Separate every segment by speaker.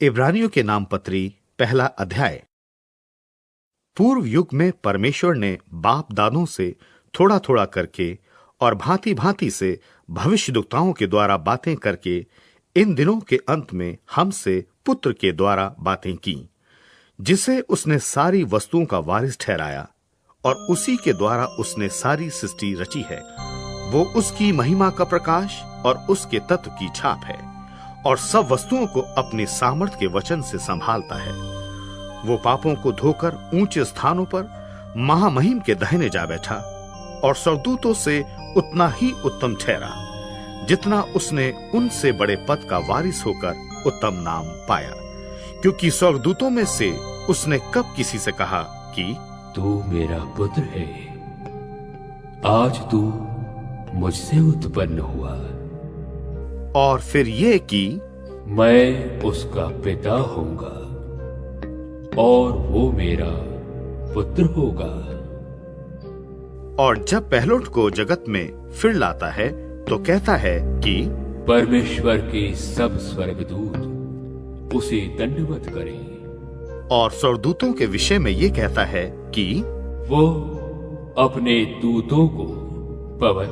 Speaker 1: इब्रानियों के नाम पत्री पहला अध्याय। पूर्व युग में परमेश्वर ने बाप दादों से थोड़ा थोड़ा करके और भांति भांति से भविष्यद्वक्ताओं के द्वारा बातें करके इन दिनों के अंत में हमसे पुत्र के द्वारा बातें की, जिसे उसने सारी वस्तुओं का वारिस ठहराया और उसी के द्वारा उसने सारी सृष्टि रची है। वो उसकी महिमा का प्रकाश और उसके तत्व की छाप है और सब वस्तुओं को अपने सामर्थ्य के वचन से संभालता है। वो पापों को धोकर ऊंचे स्थानों पर महामहिम के दाहिने जा बैठा और स्वर्गदूतों से उतना ही उत्तम ठहरा जितना उसने उनसे बड़े पद का वारिस होकर उत्तम नाम पाया, क्योंकि स्वर्गदूतों में से उसने कब किसी से कहा कि
Speaker 2: तू मेरा पुत्र है, आज तू मुझसे उत्पन्न हुआ,
Speaker 1: और फिर ये कि
Speaker 2: मैं उसका पिता होऊंगा और वो मेरा पुत्र होगा।
Speaker 1: और जब पहलोट को जगत में फिर लाता है तो कहता है कि
Speaker 2: परमेश्वर के सब स्वर्गदूत उसे दंडवत करें।
Speaker 1: और स्वर्गदूतों के विषय में ये कहता है कि
Speaker 2: वो अपने दूतों को पवन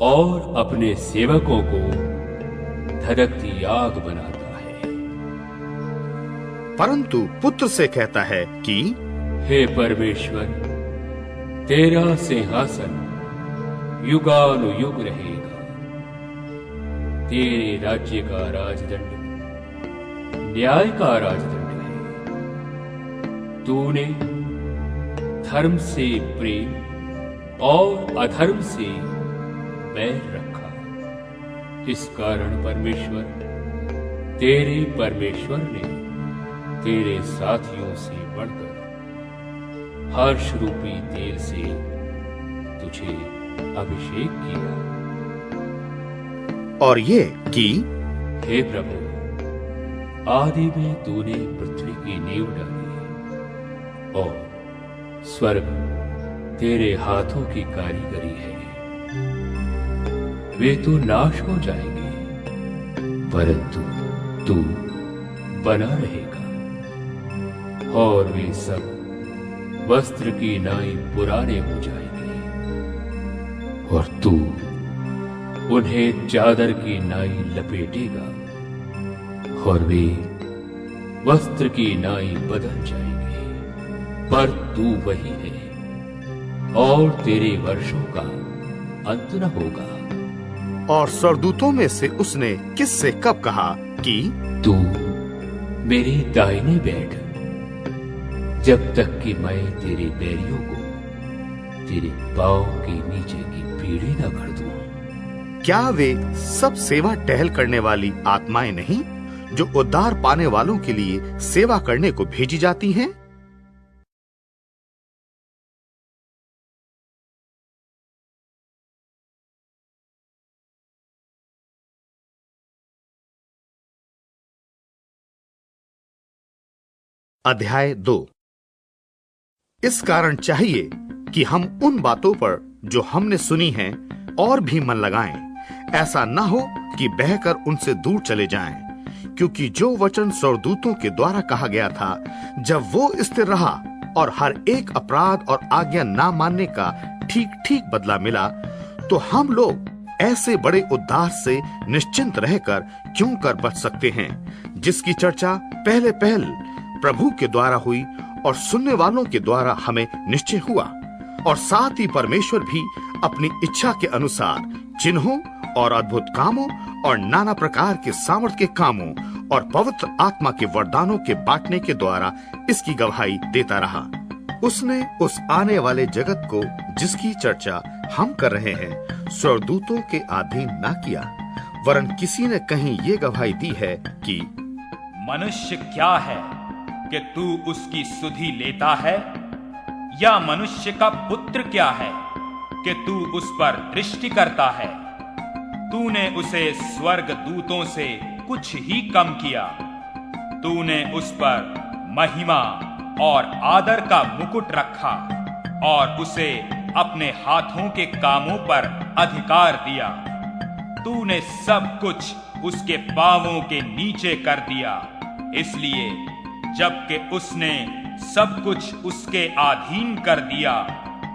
Speaker 2: और अपने सेवकों को धधकती आग बनाता है।
Speaker 1: परंतु पुत्र से कहता है कि
Speaker 2: हे परमेश्वर, तेरा सिंहासन युगानुयुग रहेगा, तेरे राज्य का राजदंड न्याय का राजदंड है। तूने धर्म से प्रेम और अधर्म से बैर रखा। इस कारण परमेश्वर तेरे परमेश्वर ने तेरे साथियों से बढ़कर हर्ष रूपी तेल से तुझे अभिषेक किया।
Speaker 1: और ये कि
Speaker 2: हे प्रभु, आदि में तूने पृथ्वी की नींव डाली और स्वर्ग तेरे हाथों की कारीगरी है। वे तो नाश हो जाएंगे, परंतु तू बना रहेगा, और वे सब वस्त्र की नाई पुराने हो जाएंगे, और तू उन्हें चादर की नाई लपेटेगा, और वे वस्त्र की नाई बदल जाएंगे, पर तू वही है और तेरे वर्षों का अंत न होगा।
Speaker 1: और स्वर्गदूतों में से उसने किससे कब कहा कि
Speaker 2: तू मेरे दाहिने बैठ, जब तक कि मैं तेरे बैरियों को तेरे पांव के नीचे की पीढ़ी न कर दूं।
Speaker 1: क्या वे सब सेवा टहल करने वाली आत्माएं नहीं जो उद्धार पाने वालों के लिए सेवा करने को भेजी जाती हैं? अध्याय 2। इस कारण चाहिए कि हम उन बातों पर जो हमने सुनी हैं और भी मन लगाएं, ऐसा न हो कि बहकर उनसे दूर चले जाएं, क्योंकि जो वचन स्वर्गदूतों के द्वारा कहा गया था, जब वो स्थिर रहा और हर एक अपराध और आज्ञा ना मानने का ठीक ठीक बदला मिला, तो हम लोग ऐसे बड़े उद्धार से निश्चिंत रहकर क्यों कर बच सकते हैं, जिसकी चर्चा पहले प्रभु के द्वारा हुई और सुनने वालों के द्वारा हमें निश्चय हुआ। और साथ ही परमेश्वर भी अपनी इच्छा के अनुसार चिन्हों और अद्भुत कामों और नाना प्रकार के सामर्थ के कामों और पवित्र आत्मा के वरदानों के बांटने के द्वारा इसकी गवाही देता रहा। उसने उस आने वाले जगत को, जिसकी चर्चा हम कर रहे हैं, स्वर्गदूतों के अधीन ना किया, वरन किसी ने कहीं ये गवाही दी है कि
Speaker 3: मनुष्य क्या है कि तू उसकी सुधि लेता है, या मनुष्य का पुत्र क्या है कि तू उस पर दृष्टि करता है। तूने उसे स्वर्ग दूतों से कुछ ही कम किया। तूने उस पर महिमा और आदर का मुकुट रखा और उसे अपने हाथों के कामों पर अधिकार दिया। तूने सब कुछ उसके पांवों के नीचे कर दिया इसलिए जबकि उसने सब कुछ उसके अधीन कर दिया,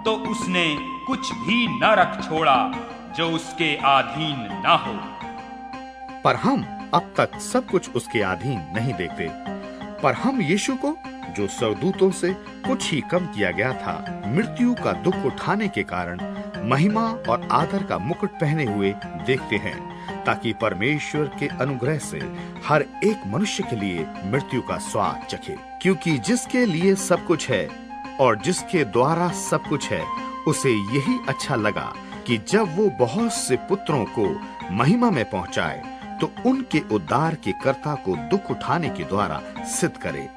Speaker 3: तो उसने कुछ भी न रख छोड़ा जो उसके अधीन न हो।
Speaker 1: पर हम अब तक सब कुछ उसके अधीन नहीं देखते, पर हम यीशु को, जो स्वर्गदूतों से कुछ ही कम किया गया था, मृत्यु का दुख उठाने के कारण महिमा और आदर का मुकुट पहने हुए देखते हैं, ताकि परमेश्वर के अनुग्रह से हर एक मनुष्य के लिए मृत्यु का स्वाद चखे। क्योंकि जिसके लिए सब कुछ है और जिसके द्वारा सब कुछ है, उसे यही अच्छा लगा कि जब वो बहुत से पुत्रों को महिमा में पहुंचाए, तो उनके उद्धार के कर्ता को दुख उठाने के द्वारा सिद्ध करे।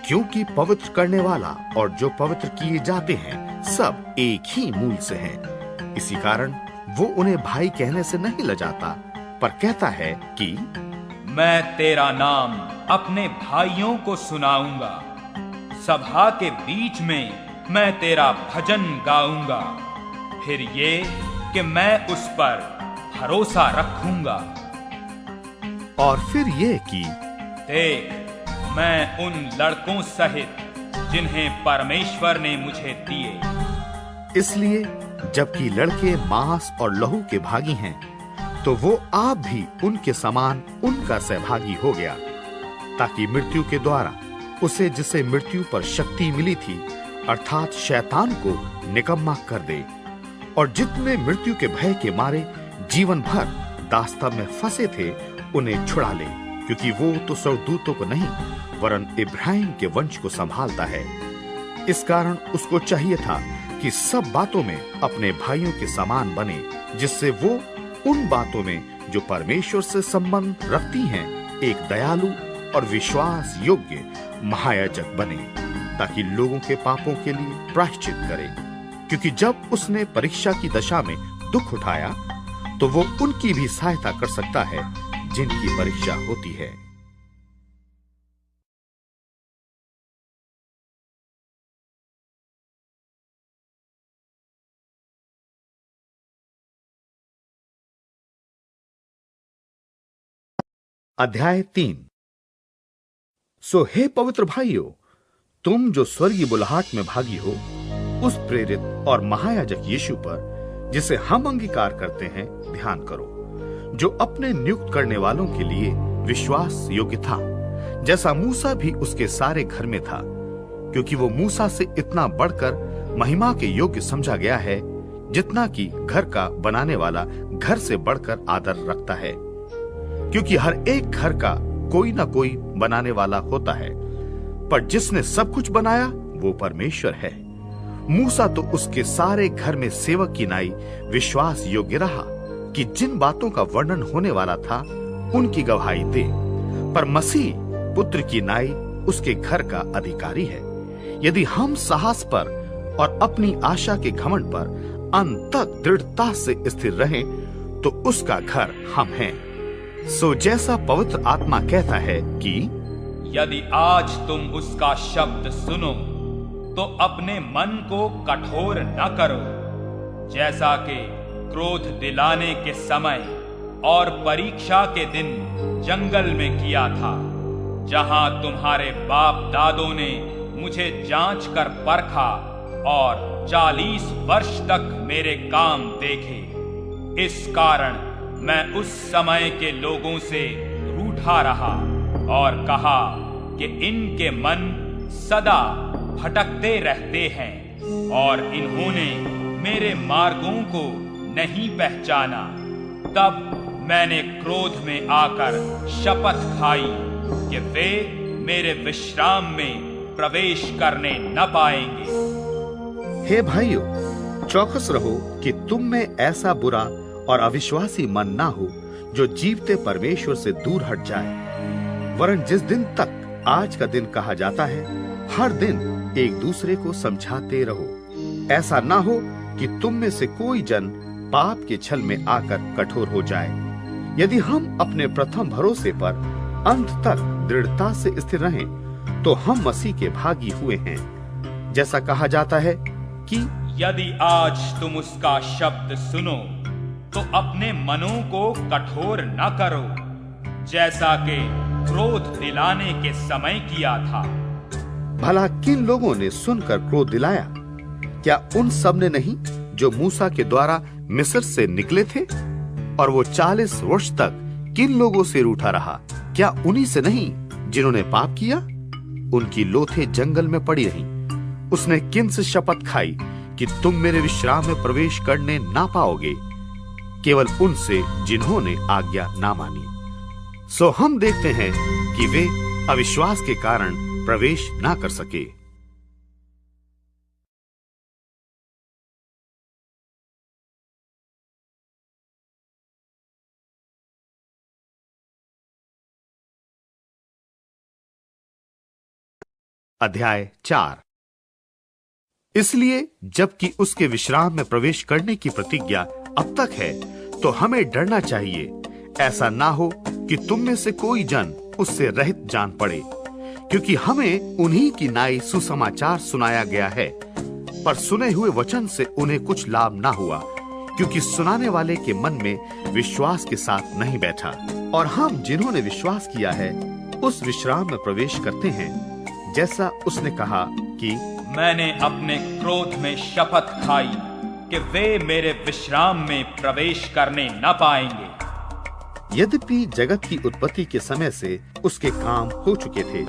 Speaker 1: क्योंकि पवित्र करने वाला और जो पवित्र किए जाते हैं सब एक ही मूल से हैं। इसी कारण वो उन्हें भाई कहने से नहीं लजाता, पर कहता है कि
Speaker 3: मैं तेरा नाम अपने भाइयों को सुनाऊंगा, सभा के बीच में मैं तेरा भजन गाऊंगा। फिर ये कि मैं उस पर भरोसा रखूंगा।
Speaker 1: और फिर ये कि
Speaker 3: देख, मैं उन लड़कों सहित जिन्हें परमेश्वर ने मुझे दिए।
Speaker 1: इसलिए जबकि लड़के मांस और लहू के भागी हैं, तो वो आप भी उनके समान उनका सहभागी हो गया, ताकि मृत्यु के द्वारा उसे जिसे मृत्यु पर शक्ति मिली थी, अर्थात शैतान को निकम्मा कर दे, और जितने मृत्यु के भय के मारे जीवन भर दास्तां में फंसे थे उन्हें छुड़ा ले। क्योंकि वो तो स्वर्गदूतों को नहीं वरन इब्राहिम के वंश को संभालता है। इस कारण उसको चाहिए था कि सब बातों में अपने भाइयों के समान बने, जिससे वो उन बातों में जो परमेश्वर से संबंध रखती हैं एक दयालु और विश्वास योग्य महायाजक बने, ताकि लोगों के पापों के लिए प्रायश्चित करे। क्योंकि जब उसने परीक्षा की दशा में दुख उठाया, तो वो उनकी भी सहायता कर सकता है जिनकी परीक्षा होती है। अध्याय 3। सो हे पवित्र भाइयों, तुम जो स्वर्गीय बुलाहट में भागी हो, उस प्रेरित और महायाजक यीशु पर, जिसे हम अंगीकार करते हैं, ध्यान करो, जो अपने नियुक्त करने वालों के लिए विश्वास योग्य था, जैसा मूसा भी उसके सारे घर में था। क्योंकि वो मूसा से इतना बढ़कर महिमा के योग्य समझा गया है, जितना कि घर का बनाने वाला घर से बढ़कर आदर रखता है। क्योंकि हर एक घर का कोई ना कोई बनाने वाला होता है, पर जिसने सब कुछ बनाया वो परमेश्वर है। मूसा तो उसके सारे घर में सेवक की नाई विश्वास योग्य रहा कि जिन बातों का वर्णन होने वाला था उनकी गवाही दे, पर मसीह पुत्र की नाई उसके घर का अधिकारी है। यदि हम साहस पर और अपनी आशा के घमंड पर अंत तक दृढ़ता से स्थिर रहें, तो उसका घर हम हैं। सो जैसा पवित्र आत्मा कहता है कि
Speaker 3: यदि आज तुम उसका शब्द सुनो, तो अपने मन को कठोर न करो, जैसा कि क्रोध दिलाने के समय और परीक्षा के दिन जंगल में किया था, जहां तुम्हारे बाप दादों ने मुझे जांच कर परखा और 40 वर्ष तक मेरे काम देखे। इस कारण मैं उस समय के लोगों से रूठा रहा और कहा कि इनके मन सदा भटकते रहते हैं और इन्होंने मेरे मार्गों को नहीं पहचाना। तब मैंने क्रोध में आकर शपथ खाई कि वे मेरे विश्राम में प्रवेश करने न पाएंगे।
Speaker 1: हे भाइयों, चौकस रहो कि तुम में ऐसा बुरा और अविश्वासी मन ना हो जो जीवते परमेश्वर से दूर हट जाए। वरन जिस दिन तक आज का दिन कहा जाता है, हर दिन एक दूसरे को समझाते रहो। ऐसा ना हो कि तुम में से कोई जन पाप के छल में आकर कठोर हो जाए। यदि हम अपने प्रथम भरोसे पर अंत तक दृढ़ता से स्थिर रहें, तो हम मसीह के भागी हुए हैं। जैसा कहा जाता है कि
Speaker 3: यदि आज तुम उसका शब्द सुनो, तो अपने मनों को कठोर न करो, जैसा कि क्रोध दिलाने के समय किया था।
Speaker 1: भला किन लोगों ने सुनकर क्रोध दिलाया? क्या उन सब ने नहीं जो मूसा के द्वारा मिस्र से निकले थे? और वो 40 वर्ष तक किन लोगों से रूठा रहा? क्या उन्हीं से नहीं जिन्होंने पाप किया? उनकी लोथें जंगल में पड़ी रहीं। उसने किन से शपथ खाई कि तुम मेरे विश्राम में प्रवेश करने ना पाओगे? केवल उनसे जिन्होंने आज्ञा ना मानी। सो हम देखते हैं कि वे अविश्वास के कारण प्रवेश ना कर सके। अध्याय 4। इसलिए जबकि उसके विश्राम में प्रवेश करने की प्रतिज्ञा अब तक है, तो हमें डरना चाहिए, ऐसा ना हो कि तुम में से कोई जन उससे रहित जान पड़े। क्योंकि हमें उन्हीं की नाई सुसमाचार सुनाया गया है, पर सुने हुए वचन से उन्हें कुछ लाभ ना हुआ, क्योंकि सुनाने वाले के मन में विश्वास के साथ नहीं बैठा। और हम जिन्होंने विश्वास किया है उस विश्राम में प्रवेश करते हैं, जैसा उसने कहा कि
Speaker 3: मैंने अपने क्रोध में शपथ खाई कि वे मेरे विश्राम में प्रवेश करने न पाएंगे।
Speaker 1: यद्यपि जगत की उत्पत्ति के समय से उसके काम हो चुके थे,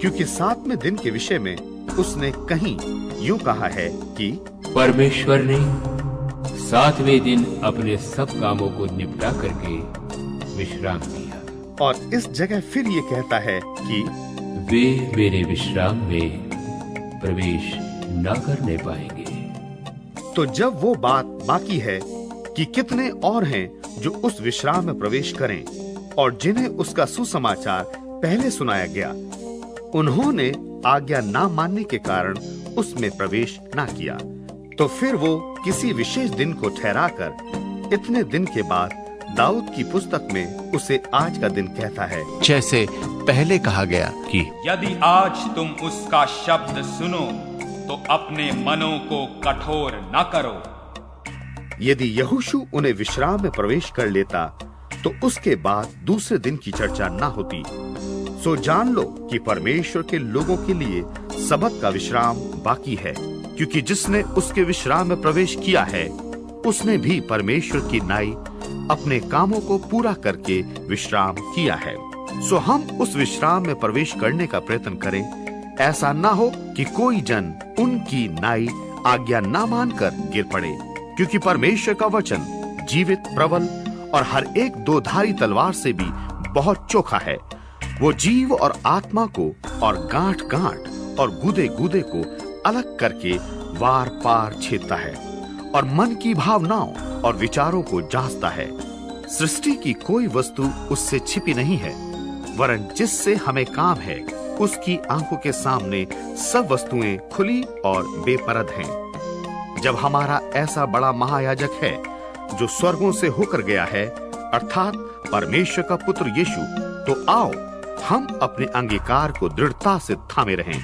Speaker 1: क्योंकि 7वें दिन के विषय में उसने कहीं यूं कहा है कि
Speaker 2: परमेश्वर ने 7वें दिन अपने सब कामों को निपटा करके विश्राम किया।
Speaker 1: और इस जगह फिर ये कहता है कि
Speaker 2: वे मेरे विश्राम में प्रवेश न करने पाएंगे।
Speaker 1: तो जब वो बात बाकी है कि कितने और हैं जो उस विश्राम में प्रवेश करें, और जिन्हें उसका सुसमाचार पहले सुनाया गया, उन्होंने आज्ञा ना मानने के कारण उसमें प्रवेश ना किया, तो फिर वो किसी विशेष दिन को ठहराकर इतने दिन के बाद दाऊद की पुस्तक में उसे आज का दिन कहता है, जैसे पहले कहा गया कि
Speaker 3: यदि आज तुम उसका शब्द सुनो तो अपने मनों को कठोर न करो।
Speaker 1: यदि यहोशू उन्हें विश्राम में प्रवेश कर लेता तो उसके बाद दूसरे दिन की चर्चा ना होती। सो जान लो कि परमेश्वर के लोगों के लिए सबत का विश्राम बाकी है, क्योंकि जिसने उसके विश्राम में प्रवेश किया है उसने भी परमेश्वर की नाई अपने कामों को पूरा करके विश्राम किया है। सो हम उस विश्राम में प्रवेश करने का प्रयत्न करें, ऐसा ना हो कि कोई जन उनकी नाई आज्ञा ना मानकर गिर पड़े। क्योंकि परमेश्वर का वचन जीवित, प्रबल और हर एक दोधारी तलवार से भी बहुत चोखा है। वो जीव और आत्मा को और गांठ गांठ और गूदे गूदे को अलग करके वार पार छेदता है, और मन की भावनाओं और विचारों को जांचता है। सृष्टि की कोई वस्तु उससे छिपी नहीं है, वरन जिससे हमें काम है उसकी आंखों के सामने सब वस्तुएं खुली और बेपरद हैं। जब हमारा ऐसा बड़ा महायाजक है जो स्वर्गों से होकर गया है, अर्थात परमेश्वर का पुत्र यीशु, तो आओ हम अपने अंगीकार को दृढ़ता से थामे रहें।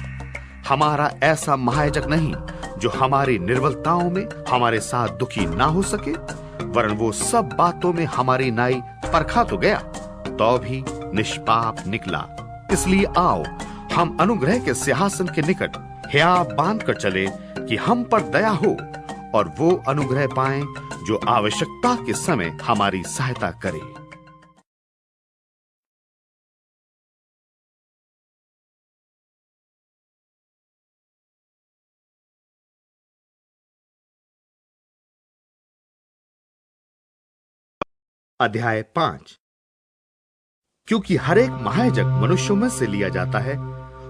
Speaker 1: हमारा ऐसा महायाजक नहीं जो हमारी निर्बलताओं में हमारे साथ दुखी ना हो सके, वरन वो सब बातों में हमारी नाई परखा तो गया, तो भी निष्पाप निकला। इसलिए आओ हम अनुग्रह के सिंहासन के निकट हियाव बांध कर चले कि हम पर दया हो, और वो अनुग्रह पाएं जो आवश्यकता के समय हमारी सहायता करे। अध्याय 5। क्योंकि हर एक महायाजक मनुष्यों में से लिया जाता है,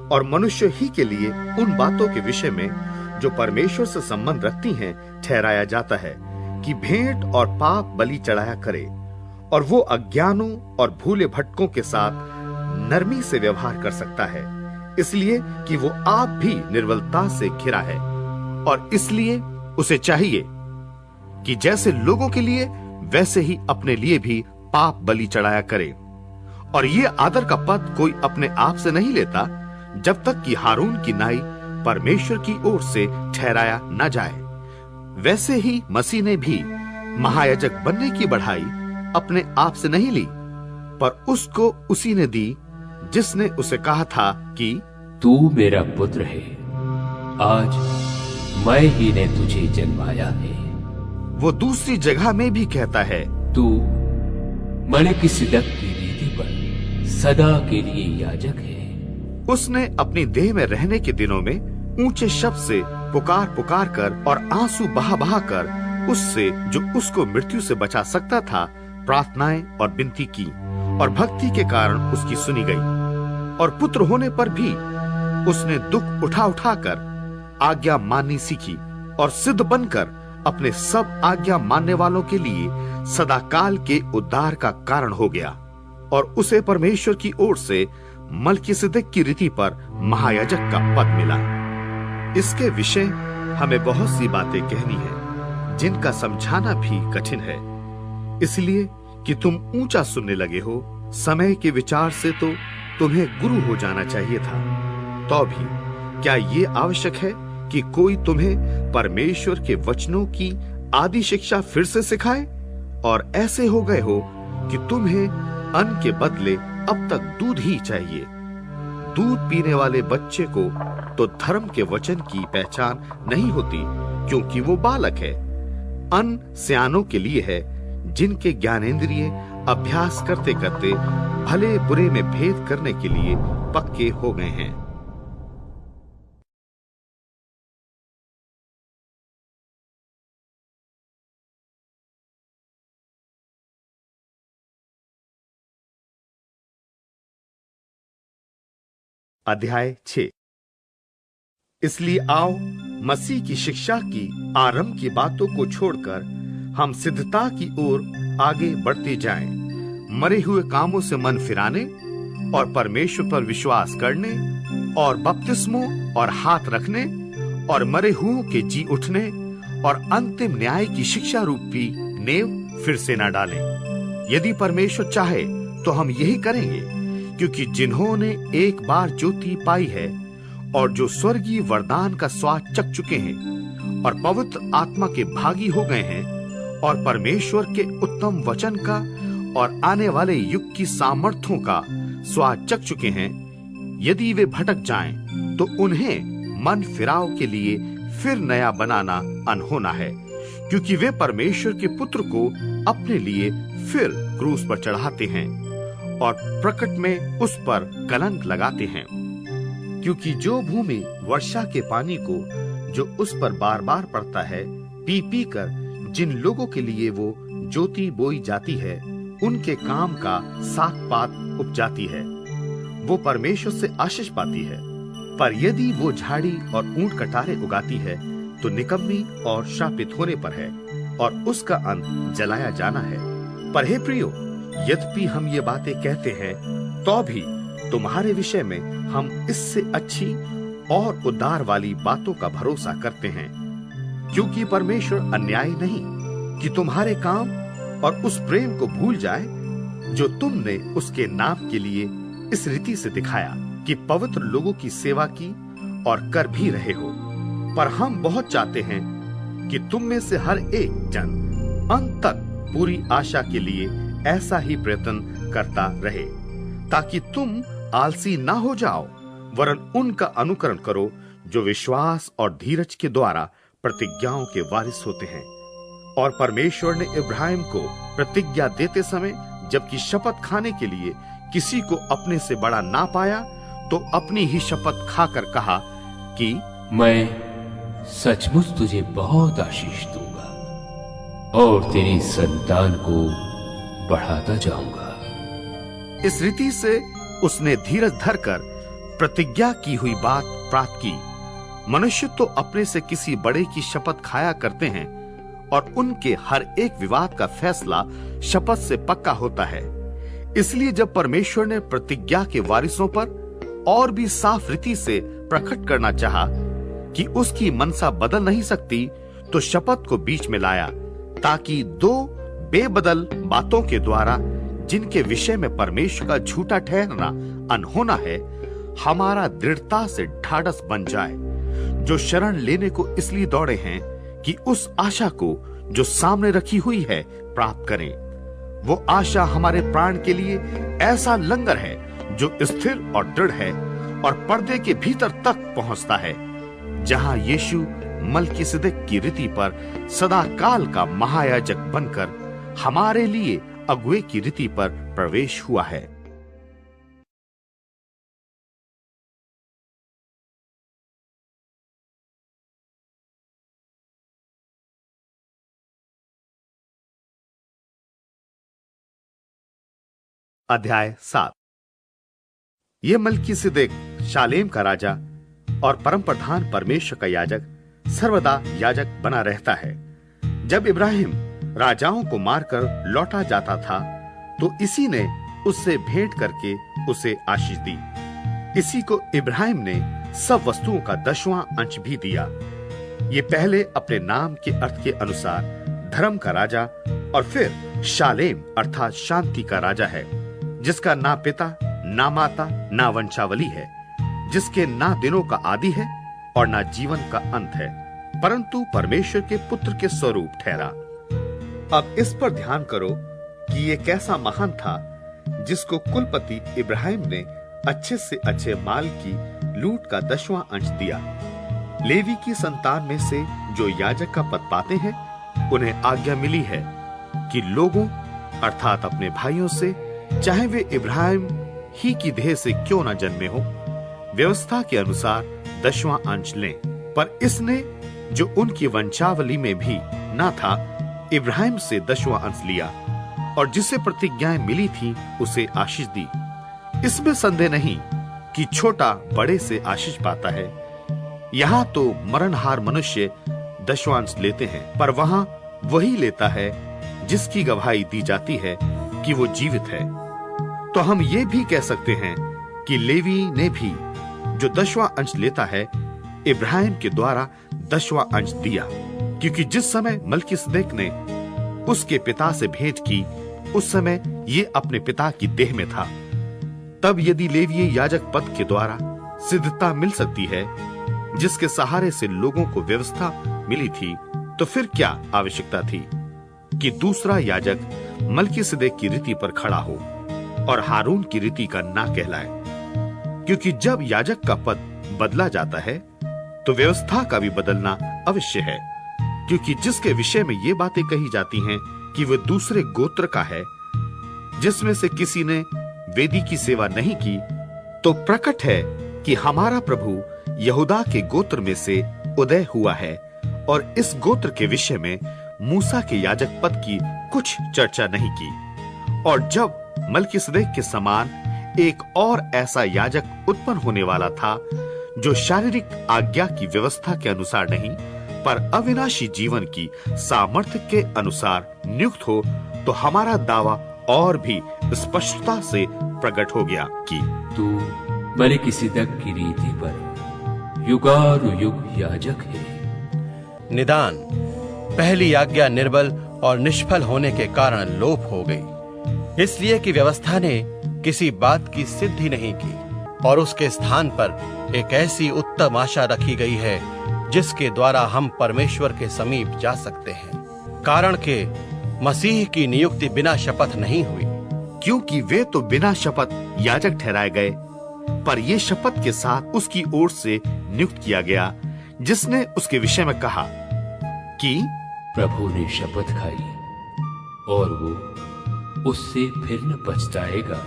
Speaker 1: और मनुष्य ही के लिए उन बातों के विषय में जो परमेश्वर से संबंध रखती हैं ठहराया जाता है कि भेंट और पाप बलि चढ़ाया करे, और वो अज्ञानों और भूले भटकों के साथ नरमी से व्यवहार कर सकता है, इसलिए कि वो आप भी निर्बलता से घिरा है। और इसलिए उसे चाहिए कि जैसे लोगों के लिए वैसे ही अपने लिए भी पाप बलि चढ़ाया करे। और ये आदर का पद कोई अपने आप से नहीं लेता, जब तक कि हारून की नाई परमेश्वर की ओर से ठहराया न जाए। वैसे ही मसीह ने भी महायाजक बनने की बढ़ाई अपने आप से नहीं ली, पर उसको उसी ने दी जिसने उसे कहा था कि
Speaker 2: तू मेरा पुत्र है, आज मैं ही ने तुझे जन्माया है।
Speaker 1: वो दूसरी जगह में भी कहता है,
Speaker 2: तू मलिकिसिदक की रीति पर सदा के लिए याजक है।
Speaker 1: उसने अपनी देह में रहने के दिनों में ऊंचे शब्द से पुकार पुकार कर और आंसू बहा बहा कर उससे जो उसको मृत्यु से बचा सकता था प्रार्थनाएं और विनती की, और भक्ति के कारण उसकी सुनी गई। और पुत्र होने पर भी उसने दुख उठा उठाकर आज्ञा माननी सीखी और सिद्ध बनकर अपने सब आज्ञा मानने वालों के लिए सदाकाल के उद्धार का कारण हो गया। और उसे परमेश्वर की ओर से मलिकिसिदक की रीति पर महायाजक का पद मिला। इसके विषय हमें बहुत सी बातें कहनी है, जिनका समझाना भी कठिन है, इसलिए कि तुम ऊंचा सुनने लगे हो। समय के विचार से तो तुम्हें गुरु हो जाना चाहिए था, तो भी क्या ये आवश्यक है कि कोई तुम्हें परमेश्वर के वचनों की आदि शिक्षा फिर से सिखाए? और ऐसे हो गए हो कि तुम्हें अन्न के बदले अब तक दूध ही चाहिए। दूध पीने वाले बच्चे को तो धर्म के वचन की पहचान नहीं होती, क्योंकि वो बालक है। अन्न सियानों के लिए है, जिनके ज्ञानेंद्रिय अभ्यास करते करते भले बुरे में भेद करने के लिए पक्के हो गए हैं। अध्याय 6। इसलिए आओ मसीह की शिक्षा की आरंभ की बातों को छोड़कर हम सिद्धता की ओर आगे बढ़ते जाएं, मरे हुए कामों से मन फिराने और परमेश्वर पर विश्वास करने और बपतिस्मों और हाथ रखने और मरे हुओं के जी उठने और अंतिम न्याय की शिक्षा रूपी नेव फिर से न डालें। यदि परमेश्वर चाहे तो हम यही करेंगे, क्योंकि जिन्होंने एक बार ज्योति पाई है और जो स्वर्गीय वरदान का स्वाद चख चुके हैं और पवित्र आत्मा के भागी हो गए हैं और परमेश्वर के उत्तम वचन का और आने वाले युग की सामर्थ्यों का स्वाद चख चुके हैं, यदि वे भटक जाएं तो उन्हें मन फिराव के लिए फिर नया बनाना अनहोना है, क्योंकि वे परमेश्वर के पुत्र को अपने लिए फिर क्रूस पर चढ़ाते हैं और प्रकट में उस पर कलंक लगाते हैं। क्योंकि जो भूमि वर्षा के पानी को जो उस पर बार बार पड़ता है पी पी कर जिन लोगों के लिए वो ज्योति बोई जाती है, उनके काम का साग पात उपजाती है, वो परमेश्वर से आशीष पाती है। पर यदि वो झाड़ी और ऊंट कटारे उगाती है तो निकम्मी और शापित होने पर है और उसका अंत जलाया जाना है। पर हे प्रियो, यद्यपि हम ये बातें कहते हैं तो भी तुम्हारे विषय में हम इससे अच्छी और उद्धार वाली बातों का भरोसा करते हैं, क्योंकि परमेश्वर अन्यायी नहीं कि तुम्हारे काम और उस प्रेम को भूल जाए जो तुमने उसके नाम के लिए इस रीति से दिखाया कि पवित्र लोगों की सेवा की और कर भी रहे हो। पर हम बहुत चाहते हैं कि तुम में से हर एक जन अंत तक पूरी आशा के लिए ऐसा ही प्रयत्न करता रहे, ताकि तुम आलसी ना हो जाओ, वरन उनका अनुकरण करो जो विश्वास और धीरज के द्वारा प्रतिज्ञाओं के वारिस होते हैं। और परमेश्वर ने इब्राहिम को प्रतिज्ञा देते समय जबकि शपथ खाने के लिए किसी को अपने से बड़ा ना पाया, तो अपनी ही शपथ खाकर कहा कि
Speaker 2: मैं सचमुच तुझे बहुत आशीष दूंगा और तेरी संतान को बढ़ाता जाऊंगा।
Speaker 1: इस रीति से उसने धीरज धरकर प्रतिज्ञा की हुई बात प्राप्त की। मनुष्य तो अपने से किसी बड़े की शपथ खाया करते हैं और उनके हर एक विवाद का फैसला शपथ से पक्का होता है। इसलिए जब परमेश्वर ने प्रतिज्ञा के वारिसों पर और भी साफ रीति से प्रकट करना चाहा कि उसकी मनसा बदल नहीं सकती, तो शपथ को बीच में लाया, ताकि दो बेबदल बातों के द्वारा जिनके विषय में परमेश्वर का झूठा ठहरना अनहोना है, हमारा दृढ़ता से ढाढ़स बन जाए, जो शरण लेने को इसलिए दौड़े हैं कि उस आशा को जो सामने रखी हुई है प्राप्त करें। वो आशा हमारे प्राण के लिए ऐसा लंगर है जो स्थिर और दृढ़ है और पर्दे के भीतर तक पहुंचता है, जहां यीशु मल्कीसिदक की रीति पर सदा काल का महायाजक बनकर हमारे लिए अगुवे की रीति पर प्रवेश हुआ है। अध्याय 7। यह मल्कीसिदक शालेम का राजा और परम प्रधान परमेश्वर का याजक सर्वदा याजक बना रहता है। जब इब्राहिम राजाओं को मारकर लौटा जाता था तो इसी ने उससे भेंट करके उसे आशीष दी। इसी को इब्राहिम ने सब वस्तुओं का 10वां अंश भी दिया। ये पहले अपने नाम के अर्थ के अनुसार धर्म का राजा और फिर शालेम अर्थात शांति का राजा है, जिसका ना पिता ना माता ना वंशावली है, जिसके ना दिनों का आदि है और ना जीवन का अंत है, परंतु परमेश्वर के पुत्र के स्वरूप ठहरा। अब इस पर ध्यान करो कि ये कैसा महान था जिसको कुलपति इब्राहिम ने अच्छे से अच्छे माल की लूट का 10वां अंश दिया। लेवी की संतान में से जो याजक का पद पाते हैं, उन्हें आज्ञा मिली है कि लोगों अर्थात अपने भाइयों से, चाहे वे इब्राहिम ही की देह से क्यों न जन्मे हो, व्यवस्था के अनुसार 10वां अंश लें। पर इसने जो उनकी वंशावली में भी ना था, इब्राहिम से 10वां अंश लिया और जिसे प्रतिज्ञाएं मिली थी उसे आशीष दी। इसमें संदेह नहीं कि छोटा बड़े से आशीष पाता है। यहाँ तो मरणहार मनुष्य 10वां अंश लेते हैं, पर वहां वही लेता है जिसकी गवाही दी जाती है कि वो जीवित है। तो हम ये भी कह सकते हैं कि लेवी ने भी जो 10वां अंश लेता है, इब्राहिम के द्वारा 10वां अंश दिया, क्योंकि जिस समय मल्कीसिदक ने उसके पिता से भेंट की, उस समय ये अपने पिता की देह में था। तब यदि लेवीय याजक पद के द्वारा सिद्धता मिल सकती है, जिसके सहारे से लोगों को व्यवस्था मिली थी, तो फिर क्या आवश्यकता थी कि दूसरा याजक मल्कीसिदक की रीति पर खड़ा हो और हारून की रीति का ना कहलाए? क्योंकि जब याजक का पद बदला जाता है तो व्यवस्था का भी बदलना अवश्य है, क्योंकि जिसके विषय में ये बातें कही जाती हैं कि वह दूसरे गोत्र का है, जिसमें से किसी ने वेदी की सेवा नहीं की, तो प्रकट है कि हमारा प्रभु यहूदा के गोत्र में से उदय हुआ है, और इस गोत्र के विषय में मूसा के याजक पद की कुछ चर्चा नहीं की। और जब मल्कीसिदक के समान एक और ऐसा याजक उत्पन्न होने वाला था, जो शारीरिक आज्ञा की व्यवस्था के अनुसार नहीं पर अविनाशी जीवन की सामर्थ्य के अनुसार नियुक्त हो, तो हमारा दावा और भी स्पष्टता से प्रकट हो गया कि
Speaker 2: तू मल्कीसिदक की रीति पर युगानुयुग याजक है।
Speaker 4: निदान पहली आज्ञा निर्बल और निष्फल होने के कारण लोप हो गई, इसलिए कि व्यवस्था ने किसी बात की सिद्धि नहीं की, और उसके स्थान पर एक ऐसी उत्तम आशा रखी गई है जिसके द्वारा हम परमेश्वर के समीप जा सकते हैं। कारण के मसीह की नियुक्ति बिना शपथ नहीं हुई,
Speaker 1: क्योंकि वे तो बिना शपथ याजक ठहराए गए, पर ये शपथ के साथ उसकी ओर से नियुक्त किया गया, जिसने उसके विषय में कहा कि
Speaker 2: प्रभु ने शपथ खाई और वो उससे फिर न पछताएगा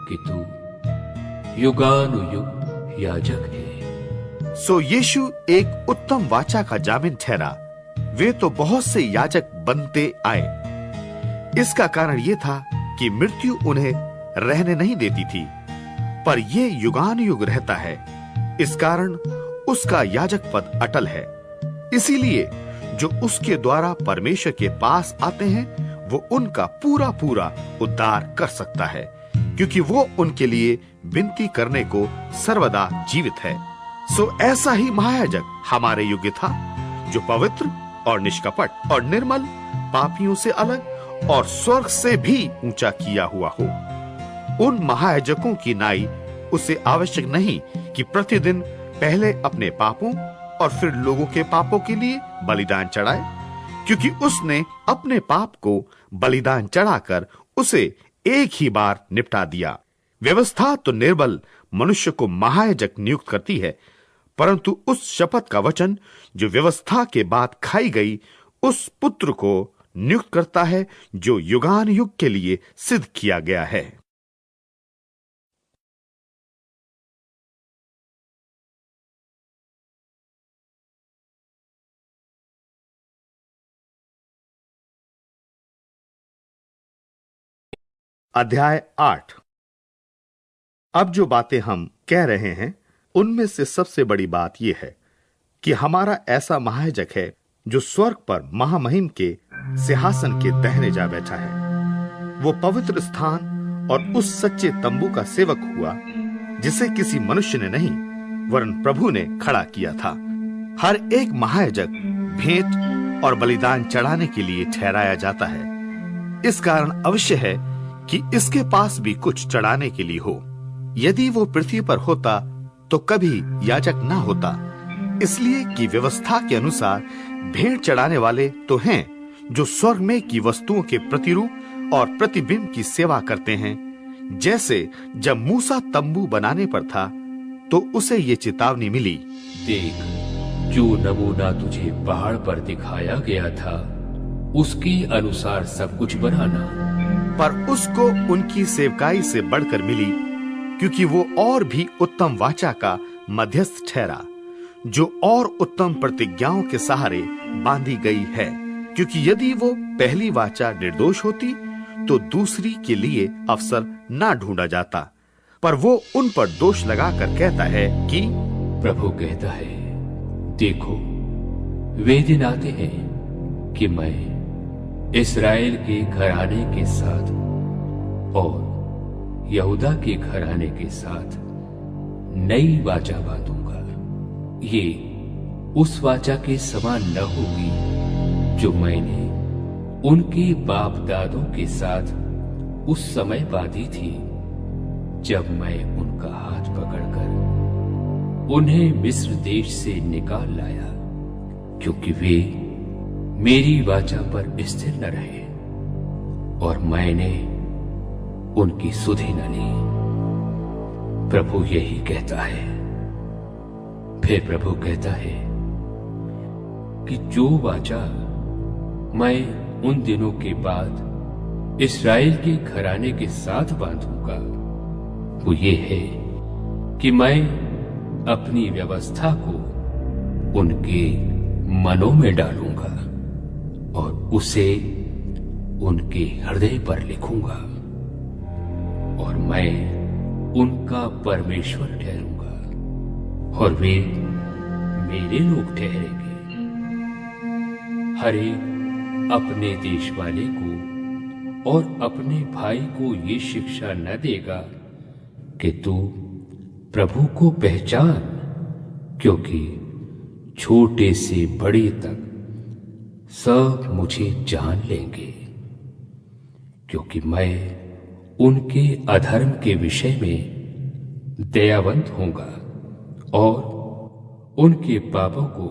Speaker 2: कि तू युगानुयुग याजक है।
Speaker 1: सो यीशु एक उत्तम वाचा का जामिन ठहरा। वे तो बहुत से याजक बनते आए। इसका कारण यह था कि मृत्यु उन्हें रहने नहीं देती थी, पर यह युगानुयुग रहता है। इस कारण उसका याजक पद अटल है। इसीलिए जो उसके द्वारा परमेश्वर के पास आते हैं, वो उनका पूरा पूरा उद्धार कर सकता है, क्योंकि वो उनके लिए विनती करने को सर्वदा जीवित है। सो ऐसा ही महायाजक हमारे योग्य था, जो पवित्र और निष्कपट और निर्मल, पापियों से अलग और स्वर्ग से भी ऊंचा किया हुआ हो। उन महायाजकों की नाई उसे आवश्यक नहीं कि प्रतिदिन पहले अपने पापों और फिर लोगों के पापों के लिए बलिदान चढ़ाए, क्योंकि उसने अपने पाप को बलिदान चढ़ाकर उसे एक ही बार निपटा दिया। व्यवस्था तो निर्बल मनुष्य को महायाजक नियुक्त करती है, परंतु उस शपथ का वचन जो व्यवस्था के बाद खाई गई उस पुत्र को नियुक्त करता है जो युगान युग के लिए सिद्ध किया गया है। अध्याय 8। अब जो बातें हम कह रहे हैं उनमें से सबसे बड़ी बात यह है कि हमारा ऐसा महायाजक है जो स्वर्ग पर महामहिम के सिंहासन के दाहिने जा बैठा है। वो पवित्र स्थान और उस सच्चे तंबू का सेवक हुआ जिसे किसी मनुष्य ने नहीं वरन प्रभु ने खड़ा किया था। हर एक महायाजक भेंट और बलिदान चढ़ाने के लिए ठहराया जाता है। इस कारण अवश्य है कि इसके पास भी कुछ चढ़ाने के लिए हो। यदि वो पृथ्वी पर होता तो कभी याजक ना होता, इसलिए कि व्यवस्था के अनुसार भेंट चढ़ाने वाले तो हैं जो स्वर्ग में की वस्तुओं के प्रतिरूप और प्रतिबिंब की सेवा करते हैं। जैसे जब मूसा तंबू बनाने पर था तो उसे ये चेतावनी मिली,
Speaker 2: देख, जो नमूना तुझे पहाड़ पर दिखाया गया था उसके अनुसार सब कुछ बनाना।
Speaker 1: पर उसको उनकी सेवकाई से बढ़कर मिली, क्योंकि वो और भी उत्तम वाचा का मध्यस्थ ठहरा, जो और उत्तम प्रतिज्ञाओं के सहारे बांधी गई है। क्योंकि यदि वो पहली वाचा निर्दोष होती तो दूसरी के लिए अवसर ना ढूंढा जाता, पर वो उन पर दोष लगाकर कहता है कि
Speaker 2: प्रभु कहता है, देखो, वे दिन आते हैं कि मैं इस्राएल के घराने के साथ और यहूदा के घराने के साथ नई वाचा बांधूंगा। ये उस वाचा के समान न होगी जो मैंने उनके बाप दादों के साथ उस समय बांधी थी जब मैं उनका हाथ पकड़कर उन्हें मिस्र देश से निकाल लाया, क्योंकि वे मेरी वाचा पर स्थिर न रहे और मैंने उनकी सुधि न ली। प्रभु यही कहता है। फिर प्रभु कहता है कि जो वाचा मैं उन दिनों के बाद इस्राएल के घराने के साथ बांधूंगा वो ये है कि मैं अपनी व्यवस्था को उनके मनों में डालूंगा और उसे उनके हृदय पर लिखूंगा और मैं उनका परमेश्वर ठहरूंगा और वे मेरे लोग ठहरेंगे। हर एक अपने देश वाले को और अपने भाई को ये शिक्षा न देगा कि तू प्रभु को पहचान, क्योंकि छोटे से बड़े तक सब मुझे जान लेंगे, क्योंकि मैं उनके अधर्म के विषय में दयावंत होऊंगा और उनके पापों को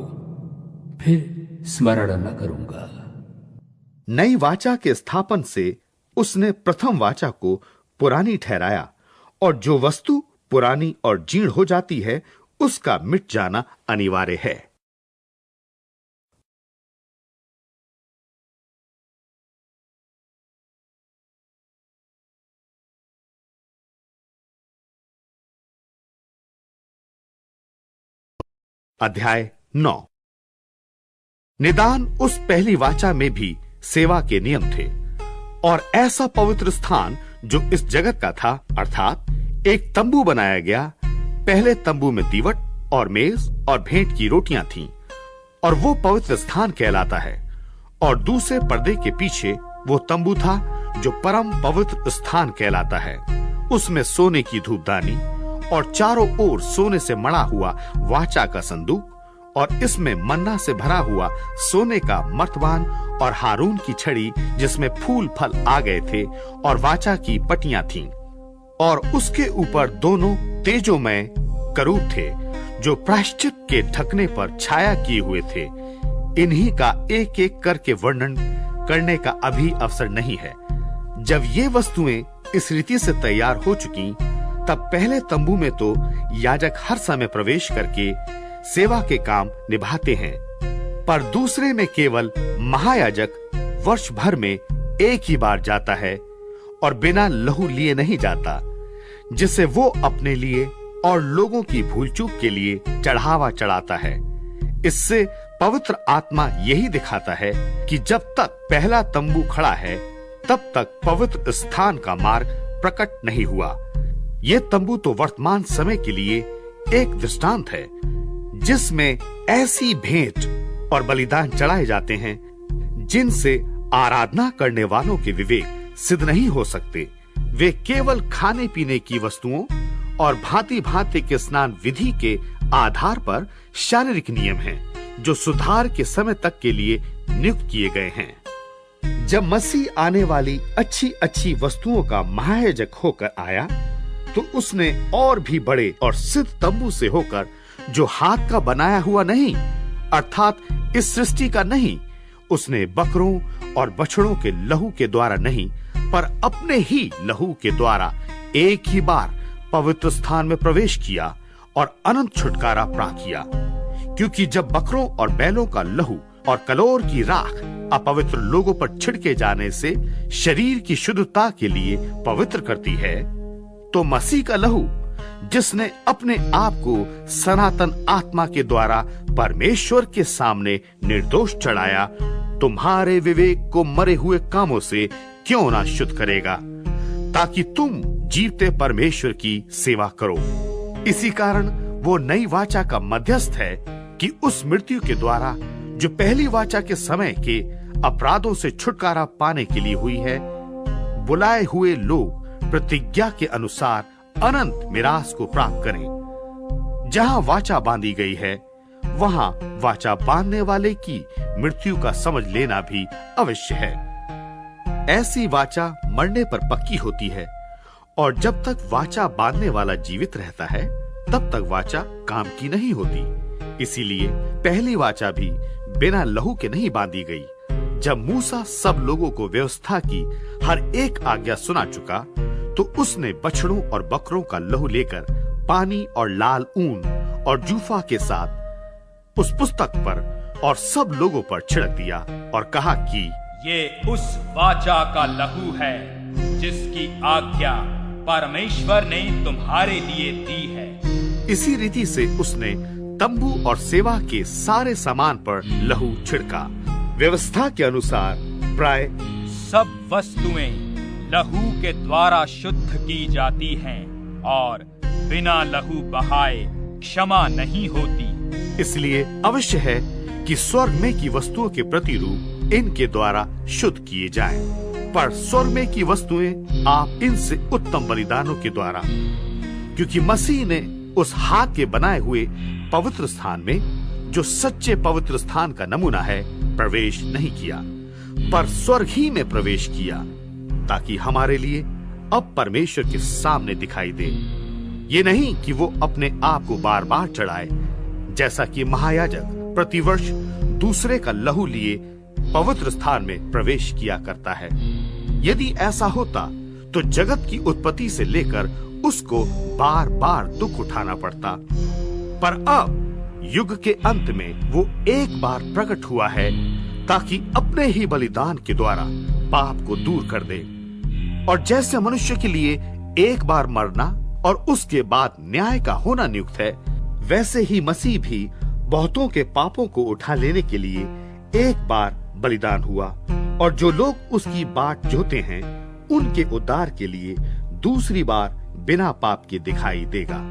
Speaker 2: फिर स्मरण न करूंगा।
Speaker 1: नई वाचा के स्थापन से उसने प्रथम वाचा को पुरानी ठहराया, और जो वस्तु पुरानी और जीर्ण हो जाती है उसका मिट जाना अनिवार्य है। अध्याय 9। निदान उस पहली वाचा में भी सेवा के नियम थे, और ऐसा पवित्र स्थान जो इस जगत का था, अर्थात एक तंबू बनाया गया। पहले तंबू में दीवट और मेज और भेंट की रोटियां थीं, और वो पवित्र स्थान कहलाता है। और दूसरे पर्दे के पीछे वो तंबू था जो परम पवित्र स्थान कहलाता है। उसमें सोने की धूपदानी और चारों ओर सोने से मढ़ा हुआ वाचा का संदूक, और इसमें मन्ना से भरा हुआ सोने का मर्तबान और हारून की छड़ी जिसमें फूल फल आ गए थे, और वाचा की पटियां थीं। और उसके ऊपर दोनों तेजोमय करूब थे जो प्रायश्चित के ढकने पर छाया किए हुए थे। इन्हीं का एक एक करके वर्णन करने का अभी अवसर नहीं है। जब ये वस्तुएं इस रीति से तैयार हो चुकी तब पहले तंबू में तो याजक हर समय प्रवेश करके सेवा के काम निभाते हैं, पर दूसरे में केवल महायाजक वर्ष भर में एक ही बार जाता है और बिना लहू लिए नहीं जाता, जिसे वो अपने लिए और लोगों की भूल चूक के लिए चढ़ावा चढ़ाता है। इससे पवित्र आत्मा यही दिखाता है कि जब तक पहला तंबू खड़ा है तब तक पवित्र स्थान का मार्ग प्रकट नहीं हुआ। ये तंबू तो वर्तमान समय के लिए एक दृष्टांत है, जिसमें ऐसी भेंट और बलिदान चढ़ाए जाते हैं जिनसे आराधना करने वालों के विवेक सिद्ध नहीं हो सकते। वे केवल खाने पीने की वस्तुओं और भांति भांति के स्नान विधि के आधार पर शारीरिक नियम हैं, जो सुधार के समय तक के लिए नियुक्त किए गए हैं। जब मसीह आने वाली अच्छी अच्छी वस्तुओं का महायाजक होकर आया, तो उसने और भी बड़े और सिद्ध तंबू से होकर, जो हाथ का बनाया हुआ नहीं अर्थात इस सृष्टि का नहीं, उसने बकरों और बछड़ों के लहू के द्वारा नहीं, पर अपने ही लहू के द्वारा एक ही बार पवित्र स्थान में प्रवेश किया और अनंत छुटकारा प्राप्त किया। क्योंकि जब बकरों और बैलों का लहू और कलोर की राख अपवित्र लोगों पर छिड़के जाने से शरीर की शुद्धता के लिए पवित्र करती है, तो मसीह का लहू, जिसने अपने आप को सनातन आत्मा के द्वारा परमेश्वर के सामने निर्दोष चढ़ाया, तुम्हारे विवेक को मरे हुए कामों से क्यों ना शुद्ध करेगा, ताकि तुम जीवते परमेश्वर की सेवा करो। इसी कारण वो नई वाचा का मध्यस्थ है कि उस मृत्यु के द्वारा, जो पहली वाचा के समय के अपराधों से छुटकारा पाने के लिए हुई है, बुलाए हुए लोग प्रतिज्ञा के अनुसार अनंत मिरास को प्राप्त करें। जहां वाचा बांधी गई है, वहां वाचा बांधने वाले की मृत्यु का समझ लेना भी अवश्य है। ऐसी वाचा मरने पर पक्की होती है, और जब तक वाचा बांधने वाला जीवित रहता है, तब तक वाचा काम की नहीं होती। इसीलिए पहली वाचा भी बिना लहू के नहीं बांधी गई। जब मूसा सब लोगों को व्यवस्था की हर एक आज्ञा सुना चुका, तो उसने बछड़ों और बकरों का लहू लेकर पानी और लाल ऊन और जूफा के साथ उस पुस्तक पर और सब लोगों पर छिड़क दिया और कहा कि
Speaker 3: ये उस वाचा का लहू है जिसकी आज्ञा परमेश्वर ने तुम्हारे लिए दी है।
Speaker 1: इसी रीति से उसने तंबू और सेवा के सारे सामान पर लहू छिड़का। व्यवस्था के अनुसार प्राय
Speaker 3: सब वस्तुएं लहू के द्वारा शुद्ध की जाती हैं, और बिना लहू बहाए क्षमा नहीं होती।
Speaker 1: इसलिए अवश्य है कि स्वर्ग में की वस्तुओं के प्रतिरूप इनके द्वारा शुद्ध किए जाएं, पर स्वर्ग में की वस्तुएं आप इनसे उत्तम बलिदानों के द्वारा, क्योंकि मसीह ने उस हाथ के बनाए हुए पवित्र स्थान में, जो सच्चे पवित्र स्थान का नमूना है, प्रवेश नहीं किया, पर स्वर्ग ही में प्रवेश किया, ताकि हमारे लिए अब परमेश्वर के सामने दिखाई दे। ये नहीं कि वो अपने आप को बार बार चढ़ाए, जैसा कि महायाजक प्रतिवर्ष दूसरे का लहू लिए पवित्र स्थान में प्रवेश किया करता है। यदि ऐसा होता तो जगत की उत्पत्ति से लेकर उसको बार बार दुख उठाना पड़ता, पर अब युग के अंत में वो एक बार प्रकट हुआ है, ताकि अपने ही बलिदान के द्वारा पाप को दूर कर दे। और जैसे मनुष्य के लिए एक बार मरना और उसके बाद न्याय का होना नियुक्त है, वैसे ही मसीह भी बहुतों के पापों को उठा लेने के लिए एक बार बलिदान हुआ, और जो लोग उसकी बाट जोते हैं उनके उद्धार के लिए दूसरी बार बिना पाप के दिखाई देगा।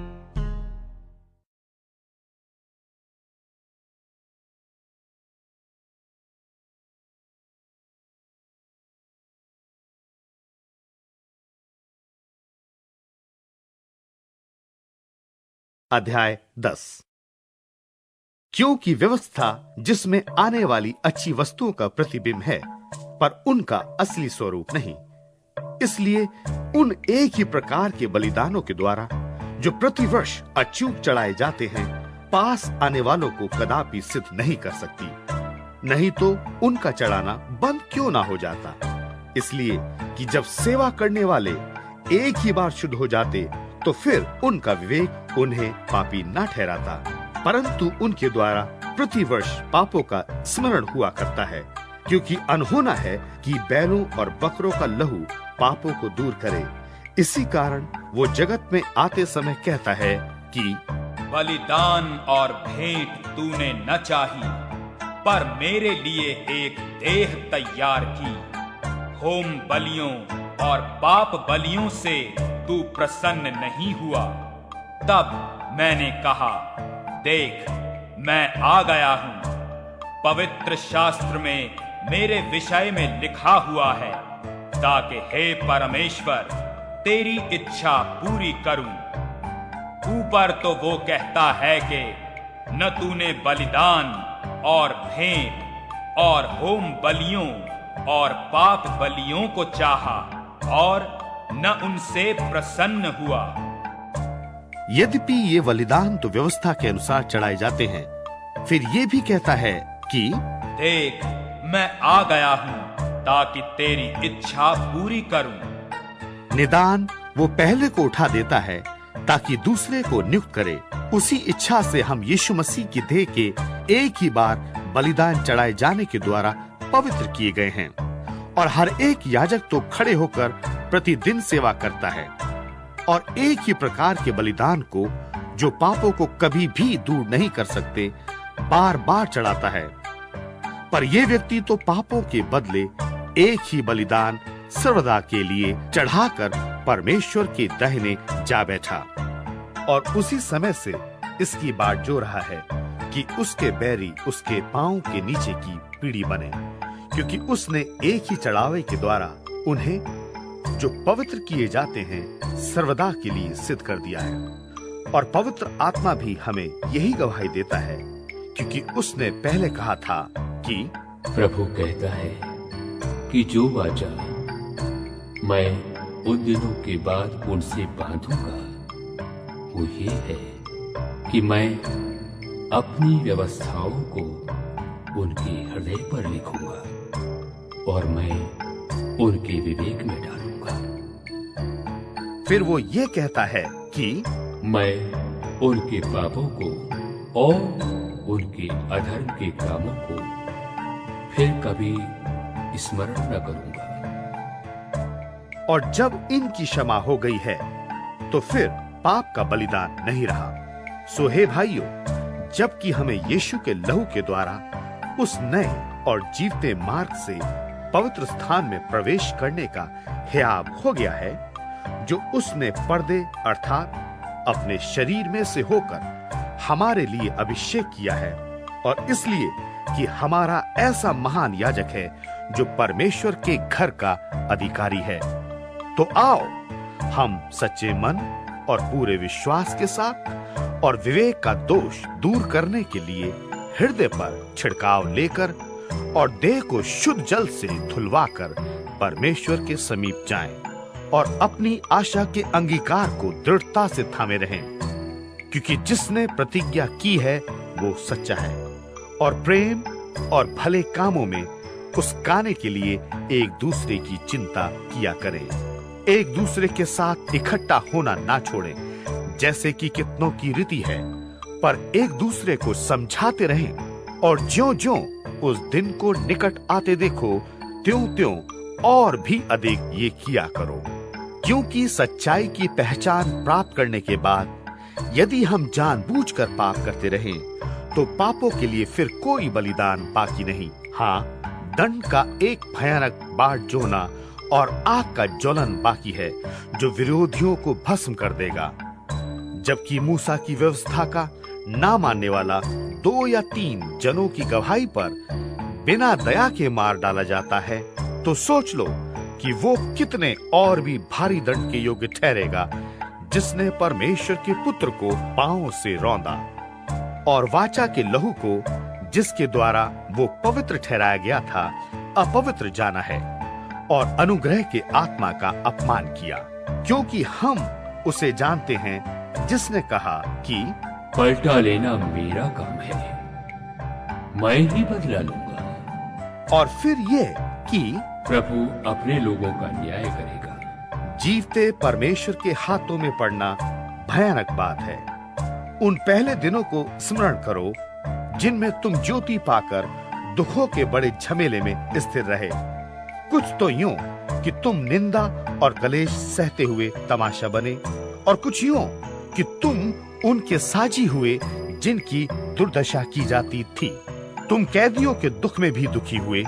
Speaker 1: अध्याय 10। क्योंकि व्यवस्था जिसमें आने वाली अच्छी वस्तुओं का प्रतिबिंब है, पर उनका असली स्वरूप नहीं, इसलिए उन एक ही प्रकार के बलिदानों के द्वारा जो प्रतिवर्ष अचूक चढ़ाए जाते हैं, पास आने वालों को कदापि सिद्ध नहीं कर सकती। नहीं तो उनका चढ़ाना बंद क्यों ना हो जाता। इसलिए कि जब सेवा करने वाले एक ही बार शुद्ध हो जाते, तो फिर उनका विवेक उन्हें पापी न ठहराता, परंतु उनके द्वारा प्रतिवर्ष पापों का स्मरण हुआ करता है, क्योंकि अनहोना है कि बैलों और बकरों का लहू पापों को दूर करे। इसी कारण वो जगत में आते समय कहता है कि
Speaker 3: बलिदान और भेंट तूने न चाही, पर मेरे लिए एक देह तैयार की। होम बलियों और पाप बलियों से तू प्रसन्न नहीं हुआ। तब मैंने कहा, देख, मैं आ गया हूं। पवित्र शास्त्र में मेरे विषय में लिखा हुआ है, ताकि हे परमेश्वर तेरी इच्छा पूरी करूं। ऊपर तो वो कहता है कि न तूने बलिदान और भेंट और होम बलियों और पाप बलियों को चाहा और न उनसे प्रसन्न हुआ।
Speaker 1: यद्यपि ये बलिदान तो व्यवस्था के अनुसार चढ़ाए जाते हैं, फिर ये भी कहता है कि
Speaker 3: देख, मैं आ गया हूं ताकि तेरी इच्छा पूरी करूं।
Speaker 1: निदान वो पहले को उठा देता है ताकि दूसरे को नियुक्त करे। उसी इच्छा से हम यीशु मसीह की देह के एक ही बार बलिदान चढ़ाए जाने के द्वारा पवित्र किए गए हैं, और हर एक याजक तो खड़े होकर प्रतिदिन सेवा करता है और एक ही प्रकार के बलिदान को, जो पापों को कभी भी दूर नहीं कर सकते, बार बार चढ़ाता है। पर यह व्यक्ति तो पापों के बदले एक ही बलिदान सर्वदा के लिए चढ़ाकर परमेश्वर के दाहिने जा बैठा, और उसी समय से इसकी बाट जो रहा है कि उसके बैरी उसके पांव के नीचे की पीढ़ी बने, क्योंकि उसने एक ही चढ़ावे के द्वारा उन्हें जो पवित्र किए जाते हैं सर्वदा के लिए सिद्ध कर दिया है। और पवित्र आत्मा भी हमें यही गवाही देता है, क्योंकि उसने पहले कहा था कि
Speaker 2: प्रभु कहता है कि जो वाचा मैं उन दिनों के बाद उनसे बांधूंगा वो ये है कि मैं अपनी व्यवस्थाओं को उनके हृदय पर लिखूंगा और मैं उनके विवेक में डालूंगा।
Speaker 1: फिर वो ये कहता है कि
Speaker 2: मैं उनके पापों को और उनके अधर्म के कामों को फिर कभी स्मरण न करूंगा।
Speaker 1: और जब इनकी क्षमा हो गई है तो फिर पाप का बलिदान नहीं रहा। सो हे भाइयों, जबकि हमें यीशु के लहू के द्वारा उस नए और जीवते मार्ग से पवित्र स्थान में प्रवेश करने का हियाब हो गया है, जो उसने पर्दे अर्थात अपने शरीर में से होकर हमारे लिए अभिषेक किया है, और इसलिए कि हमारा ऐसा महान याजक है जो परमेश्वर के घर का अधिकारी है। तो आओ हम सच्चे मन और पूरे विश्वास के साथ और विवेक का दोष दूर करने के लिए हृदय पर छिड़काव लेकर और देह को शुद्ध जल से धुलवाकर परमेश्वर के समीप जाएं और अपनी आशा के अंगीकार को दृढ़ता से थामे रहें, क्योंकि जिसने प्रतिज्ञा की है वो सच्चा है, और प्रेम और भले कामों में उसकाने के लिए एक दूसरे की चिंता किया करें। एक दूसरे के साथ इकट्ठा होना ना छोड़ें, जैसे कि कितनों की रीति है, पर एक दूसरे को समझाते रहें, और ज्यों-ज्यों उस दिन को निकट आते देखो त्यों-त्यों और भी अधिक ये किया करो। क्योंकि सच्चाई की पहचान प्राप्त करने के बाद यदि हम जानबूझकर पाप करते रहें, तो पापों के लिए फिर कोई बलिदान बाकी नहीं। हाँ, दंड का एक भयानक बाढ़ जोना और आग का ज्वलन बाकी है, जो विरोधियों को भस्म कर देगा। जबकि मूसा की व्यवस्था का ना मानने वाला 2 या 3 जनों की गवाही पर बिना दया के मार डाला जाता है, तो सोच लो कि वो कितने और भी भारी दंड के योग्य ठहरेगा, जिसने परमेश्वर के पुत्र को पांव से रौंदा और वाचा के लहू को, जिसके द्वारा वो पवित्र ठहराया गया था, अपवित्र जाना है, और अनुग्रह के आत्मा का अपमान किया। क्योंकि हम उसे जानते हैं जिसने कहा कि
Speaker 2: पलटा लेना मेरा काम है, मैं ही बदला लूंगा।
Speaker 1: और फिर ये कि
Speaker 2: प्रभु अपने लोगों का न्याय करेगा।
Speaker 1: जीवते परमेश्वर के हाथों में पड़ना भयानक बात है। उन पहले दिनों को स्मरण करो जिनमें तुम ज्योति पाकर दुखों के बड़े झमेले में स्थिर रहे। कुछ तो यूं कि तुम निंदा और कलेश सहते हुए तमाशा बने, और कुछ यूं कि तुम उनके साजी हुए जिनकी दुर्दशा की जाती थी। तुम कैदियों के दुख में भी दुखी हुए,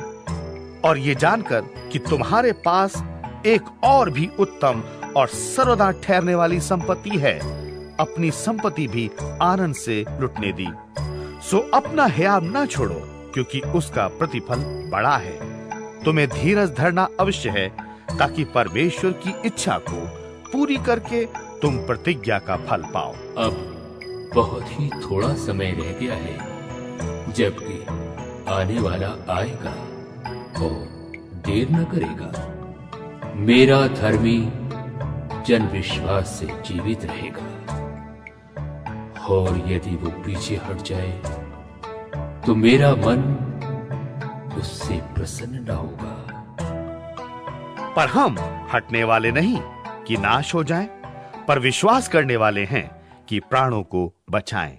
Speaker 1: और ये जानकर कि तुम्हारे पास एक और भी उत्तम और सर्वदा ठहरने वाली संपत्ति है, अपनी संपत्ति भी आनंद से लुटने दी। सो अपना हियाव न छोड़ो, क्योंकि उसका प्रतिफल बड़ा है। तुम्हें धीरज धरना अवश्य है, ताकि परमेश्वर की इच्छा को पूरी करके तुम प्रतिज्ञा का फल पाओ।
Speaker 2: अब बहुत ही थोड़ा समय रह गया है, जबकि आने वाला आएगा और देर न करेगा। मेरा धर्मी जन विश्वास से जीवित रहेगा, और यदि वो पीछे हट जाए तो मेरा मन उससे प्रसन्न न होगा।
Speaker 1: पर हम हटने वाले नहीं कि नाश हो जाएं, पर विश्वास करने वाले हैं कि प्राणों को बचाएं।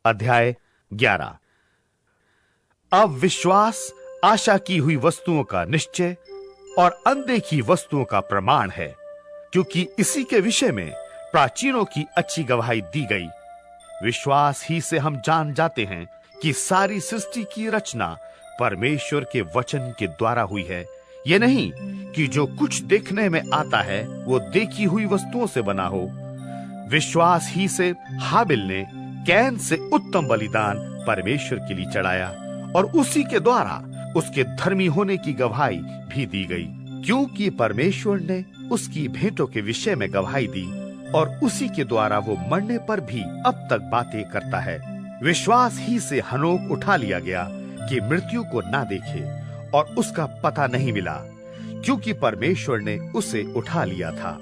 Speaker 1: अध्याय 11। अब विश्वास आशा की हुई वस्तुओं का निश्चय और अनदेखी वस्तुओं का प्रमाण है, क्योंकि इसी के विषय में प्राचीनों की अच्छी गवाही दी गई। विश्वास ही से हम जान जाते हैं कि सारी सृष्टि की रचना परमेश्वर के वचन के द्वारा हुई है। ये नहीं कि जो कुछ देखने में आता है वो देखी हुई वस्तुओं से बना हो। विश्वास ही से हाबिल ने कैन से उत्तम बलिदान परमेश्वर के लिए चढ़ाया, और उसी के द्वारा उसके धर्मी होने की गवाही भी दी गई, क्योंकि परमेश्वर ने उसकी भेंटों के विषय में गवाही दी, और उसी के द्वारा वो मरने पर भी अब तक बातें करता है। विश्वास ही से हनोक उठा लिया गया कि मृत्यु को ना देखे, और उसका पता नहीं मिला, क्योंकि परमेश्वर ने उसे उठा लिया था।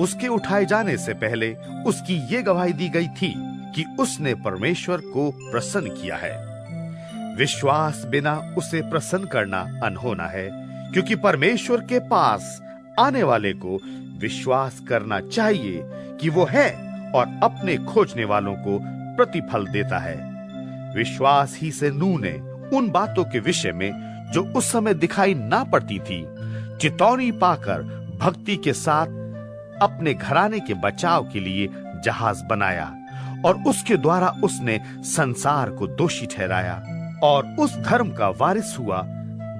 Speaker 1: उसके उठाए जाने से पहले उसकी ये गवाही दी गई थी कि उसने परमेश्वर को प्रसन्न किया है। विश्वास बिना उसे प्रसन्न करना अनहोना है, क्योंकि परमेश्वर के पास आने वाले को विश्वास करना चाहिए कि वो है और अपने खोजने वालों को प्रतिफल देता है। विश्वास ही से नूह ने उन बातों के विषय में जो उस समय दिखाई ना पड़ती थी, चेतावनी पाकर भक्ति के साथ अपने घराने के बचाव के लिए जहाज बनाया, और उसके द्वारा उसने संसार को दोषी ठहराया और उस धर्म का वारिस हुआ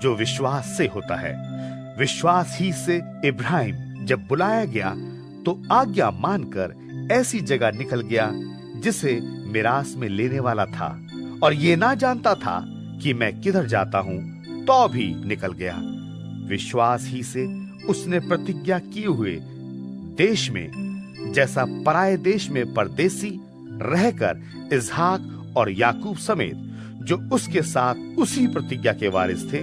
Speaker 1: जो विश्वास से होता है। विश्वास ही से इब्राहिम जब बुलाया गया तो आज्ञा मानकर ऐसी जगह निकल गया जिसे मिरास में लेने वाला था, और ये ना जानता था कि मैं किधर जाता हूं, तो भी निकल गया। विश्वास ही से उसने प्रतिज्ञा किए हुए देश में, जैसा पराये देश में परदेसी रहकर इसहाक और याकूब समेत जो उसके साथ उसी प्रतिज्ञा के वारिस थे,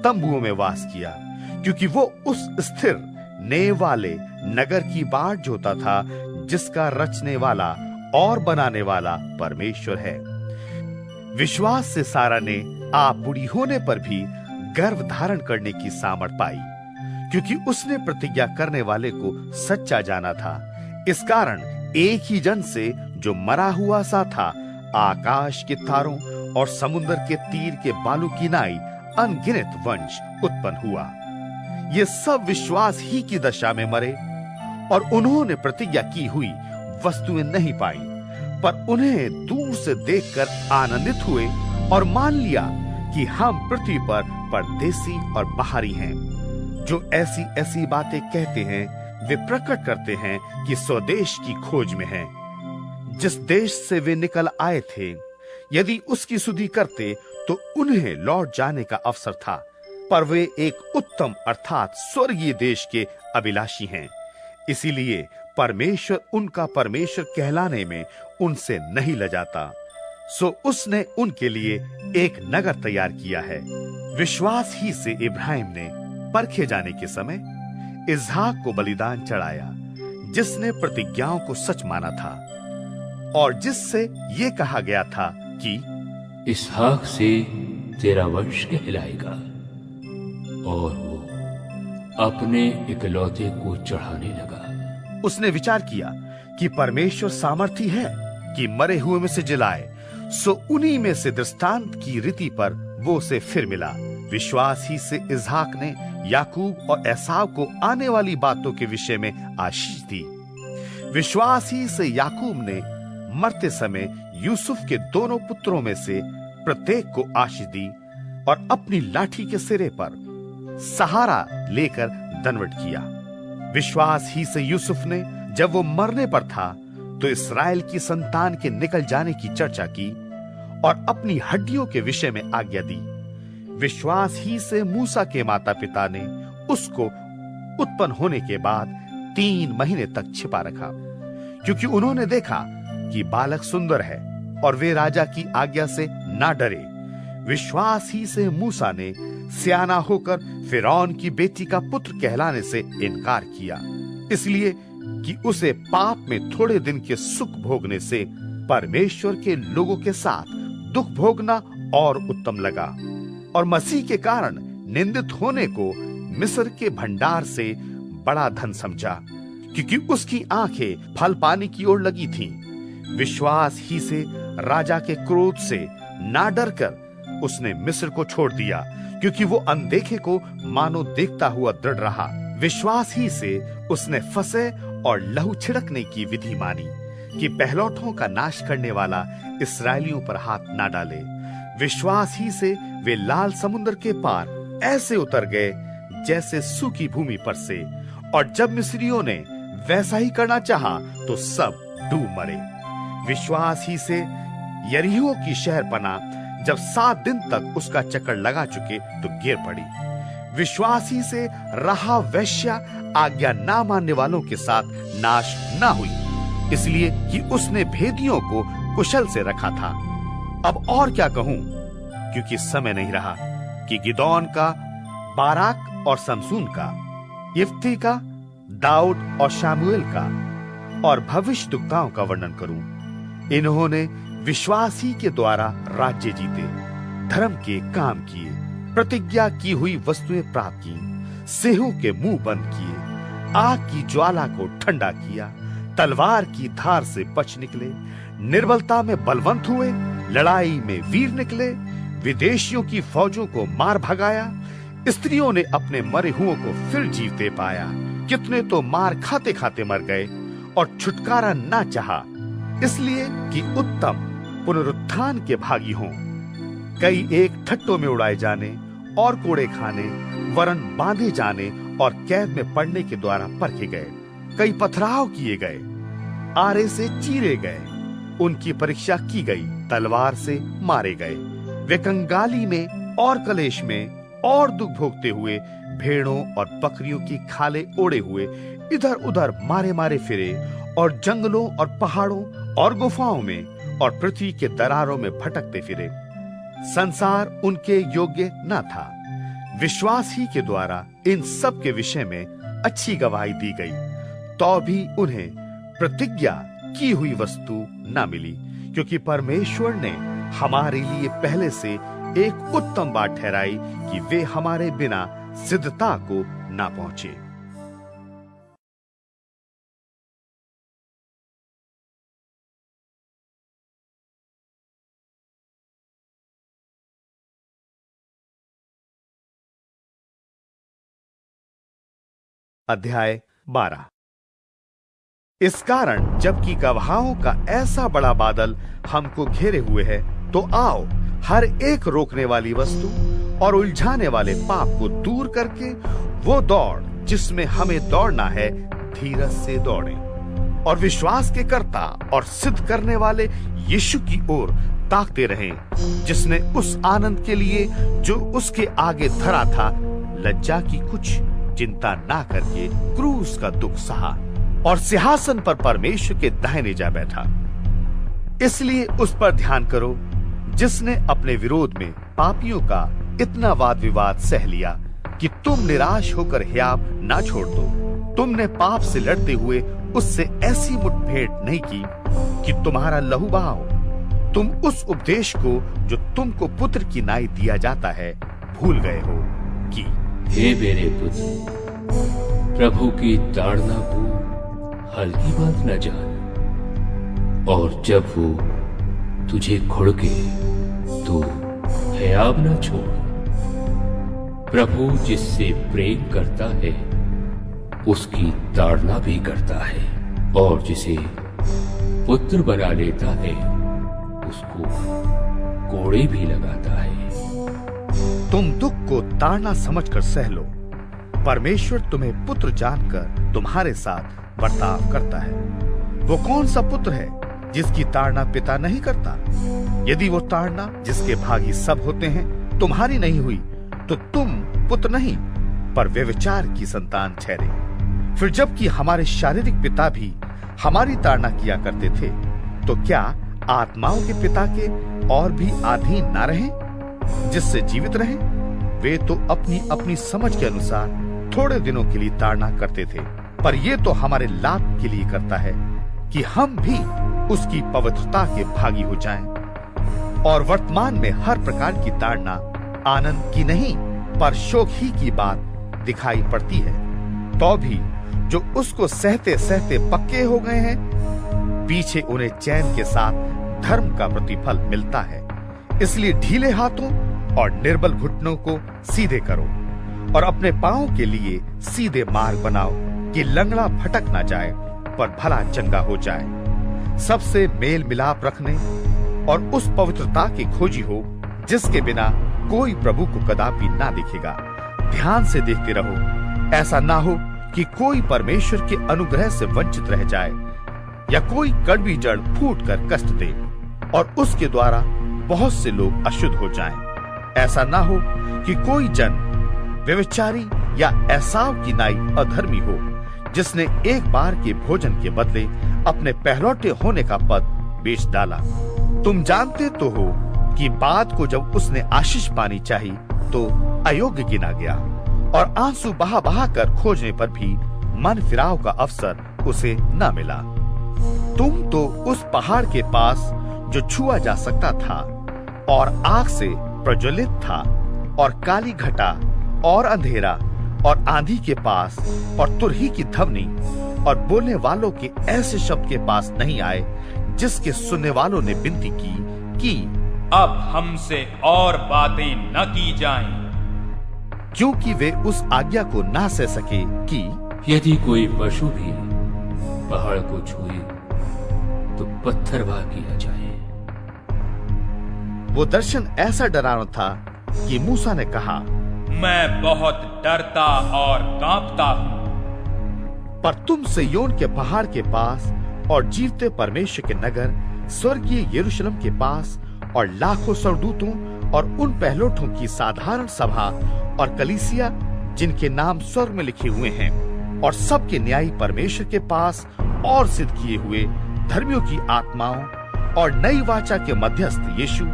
Speaker 1: तंबुओं में वास किया, क्योंकि वो उस स्थिर नेव वाले नगर की बाट जोता था जिसका रचने वाला और बनाने वाला परमेश्वर है। विश्वास से सारा ने आप बूढ़ी होने पर भी गर्भ धारण करने की सामर्थ पाई, क्योंकि उसने प्रतिज्ञा करने वाले को सच्चा जाना था। इस कारण एक ही जन से जो मरा हुआ सा था, आकाश के तारों और समुद्र के तीर के बालू की नाई अनगिनत वंश उत्पन्न हुआ। ये सब विश्वास ही की दशा में मरे, और उन्होंने प्रतिज्ञा की हुई वस्तुएं नहीं पाई, पर उन्हें दूर से देखकर आनंदित हुए और मान लिया कि हम पृथ्वी पर परदेसी और बाहरी हैं। जो ऐसी ऐसी बातें कहते हैं वे प्रकट करते हैं कि स्वदेश की खोज में हैं। जिस देश से वे निकल आए थे, यदि उसकी सुधि करते तो उन्हें लौट जाने का अवसर था, पर वे एक उत्तम अर्थात स्वर्गीय देश के अभिलाषी हैं। इसीलिए परमेश्वर उनका परमेश्वर कहलाने में उनसे नहीं लजाता, सो उसने उनके लिए एक नगर तैयार किया है। विश्वास ही से इब्राहिम ने परखे जाने के समय इसहाक को बलिदान चढ़ाया, जिसने प्रतिज्ञाओं को सच माना था। और जिससे ये कहा गया था कि
Speaker 2: इसहाक से तेरा वंश कहलाएगा, और वो अपने इकलौते को चढ़ाने लगा।
Speaker 1: उसने विचार किया कि परमेश्वर सामर्थी है कि मरे हुए में से जिलाए, सो उन्हीं में से दृष्टांत की रीति पर वो उसे फिर मिला। विश्वास ही से इसहाक ने याकूब और एसाव को आने वाली बातों के विषय में आशीष दी। विश्वास ही से याकूब ने मरते समय यूसुफ के दोनों पुत्रों में से प्रत्येक को आशीष दी और अपनी लाठी के सिरे पर सहारा लेकर दंडवत किया। विश्वास ही से यूसुफ ने जब वो मरने पर था तो इस्राएल की संतान के निकल जाने की चर्चा की और अपनी हड्डियों के विषय में आज्ञा दी। विश्वास ही से मूसा के माता पिता ने उसको उत्पन्न होने के बाद 3 महीने तक छिपा रखा, क्योंकि उन्होंने देखा कि बालक सुंदर है और वे राजा की आज्ञा से ना डरे। विश्वास ही से मूसा ने सियाना होकर फिरौन की बेटी का पुत्र कहलाने से इनकार किया, इसलिए कि उसे पाप में थोड़े दिन के सुख भोगने से परमेश्वर के लोगों के साथ दुख भोगना और उत्तम लगा, और मसीह के कारण निंदित होने को मिस्र के भंडार से बड़ा धन समझा, क्योंकि उसकी आंखें फल पाने की ओर लगी थीं। विश्वास ही से राजा के क्रोध से ना डरकर उसने मिस्र को छोड़ दिया, क्योंकि वो अनदेखे को मानो देखता हुआ दृढ़ रहा। विश्वास ही से उसने फसह और लहू छिड़कने की विधि मानी कि पहलौठों का नाश करने वाला इस्राएलियों पर हाथ ना डाले। विश्वास ही से वे लाल समुद्र के पार ऐसे उतर गए जैसे सूखी भूमि पर से, और जब मिस्रियों ने वैसा ही करना चाहा तो सब डूब मरे। विश्वास ही से यरीहो की शहरपना जब 7 दिन तक उसका चक्कर लगा चुके तो गिर पड़ी। विश्वास ही से राहाब वेश्या आज्ञा ना मानने वालों के साथ नाश ना हुई, इसलिए कि उसने भेदियों को कुशल से रखा था। अब और क्या कहूं, क्योंकि समय नहीं रहा कि गिदोन का, बाराक और समसून का, यिफ्ती का, दाऊद और शामुएल का और भविष्यद्वक्ताओं का वर्णन करूं। इन्होंने विश्वास ही के द्वारा राज्य जीते, धर्म के काम किए, प्रतिज्ञा की हुई वस्तुएं प्राप्त की, सिंहों के मुंह बंद किए, आग की ज्वाला को ठंडा किया, तलवार की धार से बच निकले, निर्बलता में बलवंत हुए, लड़ाई में वीर निकले, विदेशियों की फौजों को मार भगाया, स्त्रियों ने अपने मरे हुओं को फिर जीते पाया। कितने तो मार खाते खाते मर गए और छुटकारा ना चाहा, इसलिए कि उत्तम पुनरुत्थान के भागी हों। कई एक ठट्टों में उड़ाए जाने और कोड़े खाने, वरन बांधे जाने और कैद में पड़ने के द्वारा परखे गए। कई पथराव किए गए, आरे से चीरे गए, उनकी परीक्षा की गई, तलवार से मारे गए। वे कंगाली में और कलेश में और दुख भोगते हुए भेड़ों और बकरियों की खाले ओढ़े हुए इधर उधर मारे मारे फिरे, और जंगलों और पहाड़ों और गुफाओं में और पृथ्वी के दरारों में भटकते फिरे। संसार उनके योग्य न था। विश्वास ही के द्वारा इन सब के विषय में अच्छी गवाही दी गई, तो भी उन्हें प्रतिज्ञा की हुई वस्तु न मिली, क्योंकि परमेश्वर ने हमारे लिए पहले से एक उत्तम बात ठहराई कि वे हमारे बिना सिद्धता को ना पहुंचे। अध्याय 12। इस कारण जबकि गवाहों का ऐसा बड़ा बादल हमको घेरे हुए है, तो आओ हर एक रोकने वाली वस्तु और उलझाने वाले पाप को दूर करके वो दौड़ जिसमें हमें दौड़ना है, धीरज से दौड़ें, और विश्वास के कर्ता और सिद्ध करने वाले यीशु की ओर ताकते रहें, जिसने उस आनंद के लिए जो उसके आगे धरा था, लज्जा की कुछ चिंता ना करके क्रूस का दुख सहा और सिंहासन पर परमेश्वर के दाहिने जा बैठा। इसलिए उस पर ध्यान करो जिसने अपने विरोध में पापियों का इतना वाद विवाद सह लिया कि तुम निराश होकर हियाव ना छोड़ दो। तुमने पाप से लड़ते हुए उससे ऐसी मुठभेड़ नहीं की कि तुम्हारा लहू बहाओ। तुम उस उपदेश को जो तुमको पुत्र की नाई दिया जाता है भूल गए हो कि
Speaker 2: हे मेरे पुत्र, प्रभु की ताड़ना को हल्की बात न जान, और जब वो तुझे घुड़के तो हयाब न छोड़। प्रभु जिससे प्रेम करता है उसकी ताड़ना भी करता है, और जिसे पुत्र बना लेता है उसको कोड़े भी लगाता है।
Speaker 1: तुम दुख को ताड़ना समझकर सह लो। परमेश्वर तुम्हें पुत्र जानकर तुम्हारे साथ बर्ताव करता है। वो कौन सा पुत्र है जिसकी ताड़ना पिता नहीं करता? यदि वो ताड़ना जिसके भागी सब होते हैं तुम्हारी नहीं हुई, तो तुम पुत्र नहीं पर व्यभिचार की संतान ठहरे। फिर जबकि हमारे शारीरिक पिता भी हमारी ताड़ना किया करते थे, तो क्या आत्माओं के पिता के और भी अधीन ना रहे, जिससे जीवित रहे? वे तो अपनी अपनी समझ के अनुसार थोड़े दिनों के लिए ताड़ना करते थे, पर ये तो हमारे लाभ के लिए करता है कि हम भी उसकी पवित्रता के भागी हो जाएं। और वर्तमान में हर प्रकार की ताड़ना आनंद की नहीं पर शोक ही की बात दिखाई पड़ती है। तो भी जो उसको सहते सहते पक्के हो गए हैं, पीछे उन्हें चैन के साथ धर्म का प्रतिफल मिलता है। इसलिए ढीले हाथों और निर्बल घुटनों को सीधे करो और अपने पांव के लिए सीधे मार्ग बनाओ कि लंगड़ा भटक ना जाए पर भला चंगा हो जाए। सबसे मेल मिलाप रखने और उस पवित्रता की खोजी हो जिसके बिना कोई प्रभु को कदापि ना दिखेगा। ध्यान से देखते रहो, ऐसा ना हो कि कोई परमेश्वर के अनुग्रह से वंचित रह जाए या कोई कड़वी जड़ फूट कर कष्ट दे और उसके द्वारा बहुत से लोग अशुद्ध हो जाएं। ऐसा ना हो कि कोई जन व्यभिचारी या एसाव की नाई अधर्मी हो, जिसने एक बार के भोजन के बदले अपने पहलौठे होने का पद बेच डाला। तुम जानते तो हो कि बाद को जब उसने आशीष पानी चाही तो अयोग्य गिना गया और आंसू बहा बहा कर खोजने पर भी मन फिराव का अवसर उसे न मिला। तुम तो उस पहाड़ के पास जो छुआ जा सकता था और आग से प्रज्वलित था और काली घटा और अंधेरा और आंधी के पास और तुरही की ध्वनि और बोलने वालों के ऐसे शब्द के पास नहीं आए, जिसके सुनने वालों ने विनती की कि
Speaker 3: अब हमसे और बातें न की जाएं,
Speaker 1: क्योंकि वे उस आज्ञा को ना सह सके कि
Speaker 2: यदि कोई पशु भी पहाड़ को छुए तो पत्थरवाह किया जाए।
Speaker 1: वो दर्शन ऐसा डरावना था कि मूसा ने कहा,
Speaker 3: मैं बहुत डरता और कांपता हूं।
Speaker 1: पर तुम सिय्योन के पहाड़ के पास और जीवते परमेश्वर के नगर स्वर्गीय यरूशलेम के पास और लाखों स्वर्गदूतों और उन पहलोठों की साधारण सभा और कलीसिया जिनके नाम स्वर्ग में लिखे हुए हैं और सबके न्यायी परमेश्वर के पास और सिद्ध किए हुए धर्मियों की आत्माओं और नई वाचा के मध्यस्थ यीशु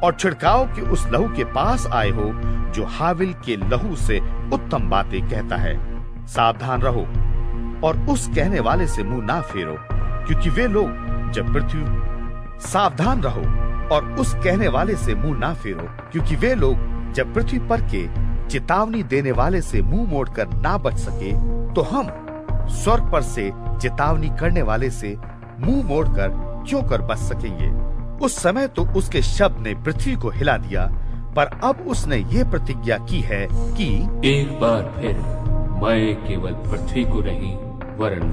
Speaker 1: और छिड़काव के उस लहू के पास आए हो जो हाविल के लहू से उत्तम बातें कहता है। सावधान रहो और उस कहने वाले से मुंह ना फेरो, क्योंकि वे लोग जब पृथ्वी सावधान रहो और उस कहने वाले से मुंह ना फेरो, क्योंकि वे लोग जब पृथ्वी पर के चेतावनी देने वाले से मुंह मोड़कर ना बच सके, तो हम स्वर्ग पर से चेतावनी करने वाले से मुंह मोड़कर क्यों कर बच सकेंगे। उस समय तो उसके शब्द ने पृथ्वी को हिला दिया, पर अब उसने ये प्रतिज्ञा की है कि
Speaker 2: एक बार फिर मैं केवल पृथ्वी को नहीं वरन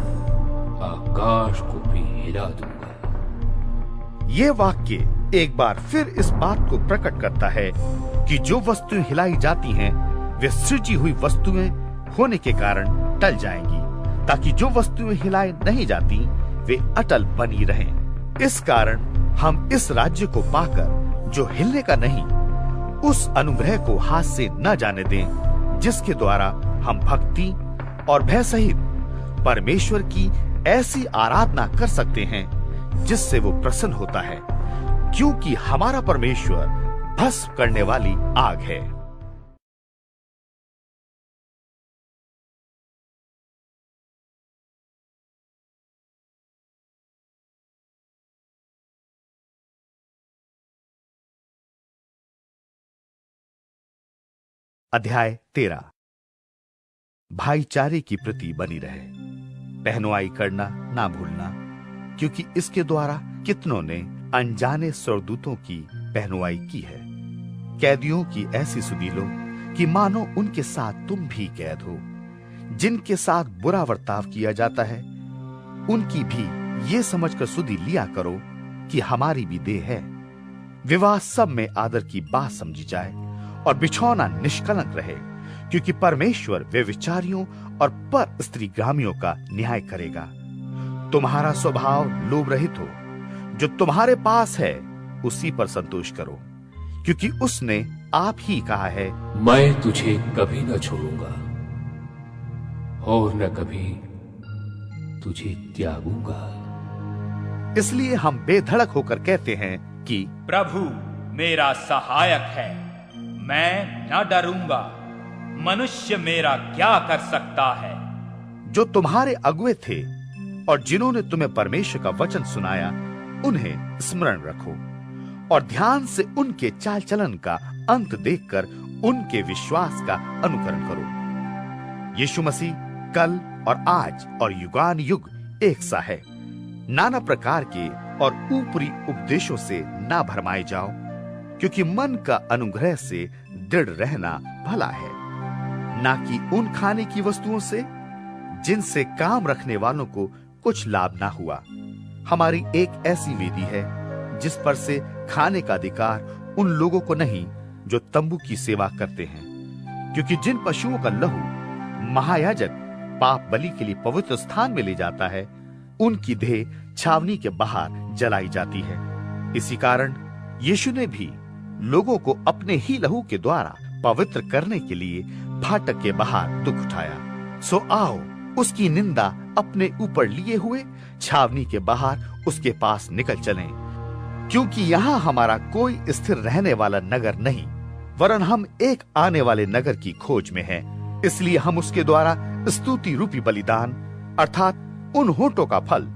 Speaker 2: आकाश को भी हिला दूंगा।
Speaker 1: ये वाक्य एक बार फिर इस बात को प्रकट करता है कि जो वस्तुएं हिलाई जाती हैं वे सृजी हुई वस्तुएं होने के कारण टल जाएंगी, ताकि जो वस्तुएं हिलाई नहीं जाती वे अटल बनी रहें। इस कारण हम इस राज्य को पाकर जो हिलने का नहीं, उस अनुग्रह को हाथ से न जाने दें, जिसके द्वारा हम भक्ति और भय सहित परमेश्वर की ऐसी आराधना कर सकते हैं जिससे वो प्रसन्न होता है, क्योंकि हमारा परमेश्वर भस्म करने वाली आग है। अध्याय 13। भाईचारे की प्रति बनी रहे। पहनुआई करना ना भूलना, क्योंकि इसके द्वारा कितनों ने अनजाने स्वर्गदूतों की पहनुआई की है। कैदियों की ऐसी सुधि लो कि मानो उनके साथ तुम भी कैद हो। जिनके साथ बुरा बर्ताव किया जाता है उनकी भी ये समझकर सुधि लिया करो कि हमारी भी देह है। विवाह सब में आदर की बात समझी जाए और बिछौना निष्कलंक रहे, क्योंकि परमेश्वर व्यभिचारियों और पर स्त्रीगामियों का न्याय करेगा। तुम्हारा स्वभाव लोभ रहित हो, जो तुम्हारे पास है उसी पर संतोष करो, क्योंकि उसने आप ही कहा है,
Speaker 2: मैं तुझे कभी न छोड़ूंगा और न कभी तुझे त्यागूंगा।
Speaker 1: इसलिए हम बेधड़क होकर कहते हैं कि
Speaker 3: प्रभु मेरा सहायक है, मैं न डरूंगा। मनुष्य मेरा क्या कर सकता है?
Speaker 1: जो तुम्हारे अगुए थे और जिन्होंने तुम्हें परमेश्वर का वचन सुनाया, उन्हें स्मरण रखो और ध्यान से उनके चाल चलन का अंत देखकर उनके विश्वास का अनुकरण करो। यीशु मसीह कल और आज और युगान युग एक सा है। नाना प्रकार के और ऊपरी उपदेशों से ना भरमाए जाओ, क्योंकि मन का अनुग्रह से दृढ़ रहना भला है, ना कि उन खाने की वस्तुओं से जिनसे काम रखने वालों को कुछ लाभ ना हुआ। हमारी एक ऐसी वेदी है जिस पर से खाने का अधिकार उन लोगों को नहीं जो तंबू की सेवा करते हैं, क्योंकि जिन पशुओं का लहू महायाजक पाप बलि के लिए पवित्र स्थान में ले जाता है, उनकी देह छावनी के बाहर जलाई जाती है। इसी कारण यीशु ने भी लोगों को अपने ही लहू के द्वारा पवित्र करने के लिए फाटक के बाहर दुख उठाया। सो आओ उसकी निंदा अपने ऊपर लिए हुए छावनी के बाहर उसके पास निकल चलें, क्योंकि यहाँ हमारा कोई स्थिर रहने वाला नगर नहीं, वरन हम एक आने वाले नगर की खोज में हैं। इसलिए हम उसके द्वारा स्तुति रूपी बलिदान अर्थात उन होठों का फल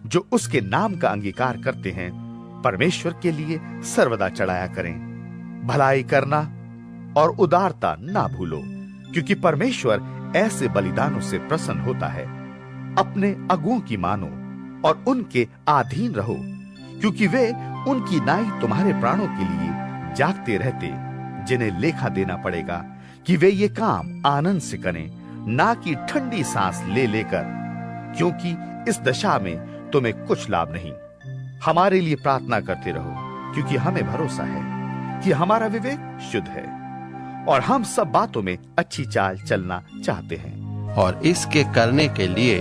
Speaker 1: जो उसके नाम का अंगीकार करते हैं, परमेश्वर के लिए सर्वदा चढ़ाया करें। भलाई करना और उदारता ना भूलो, क्योंकि परमेश्वर ऐसे बलिदानों से प्रसन्न होता है। अपने अगुओं की मानो और उनके अधीन रहो, क्योंकि वे उनकी नाई तुम्हारे प्राणों के लिए जागते रहते, जिन्हें लेखा देना पड़ेगा कि वे ये काम आनंद से करें, ना कि ठंडी सांस ले लेकर, क्योंकि इस दशा में तुम्हें कुछ लाभ नहीं। हमारे लिए प्रार्थना करते रहो, क्योंकि हमें भरोसा है कि हमारा विवेक शुद्ध है और हम सब बातों में अच्छी चाल चलना चाहते हैं।
Speaker 4: और इसके करने के लिए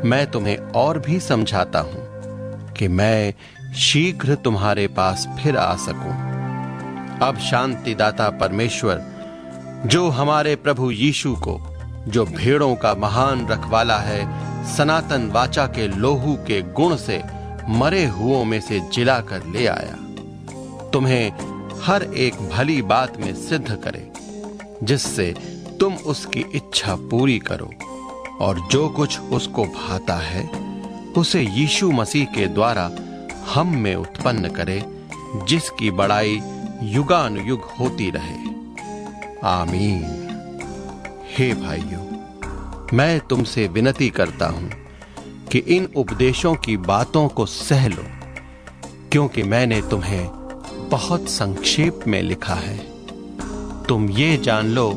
Speaker 4: मैं तुम्हें और भी समझाता हूं कि मैं शीघ्र तुम्हारे पास फिर आ सकूं। अब शांतिदाता परमेश्वर, जो हमारे प्रभु यीशु को, जो भेड़ों का महान रखवाला है, सनातन वाचा के लोहू के गुण से मरे हुओं में से जिलाकर ले आया, तुम्हें हर एक भली बात में सिद्ध करे, जिससे तुम उसकी इच्छा पूरी करो, और जो कुछ उसको भाता है उसे यीशु मसीह के द्वारा हम में उत्पन्न करे, जिसकी बड़ाई युगानुयुग होती रहे। आमीन। हे भाइयों, मैं तुमसे विनती करता हूं कि इन उपदेशों की बातों को सह लो, क्योंकि मैंने तुम्हें बहुत संक्षेप में लिखा है। तुम ये जान लो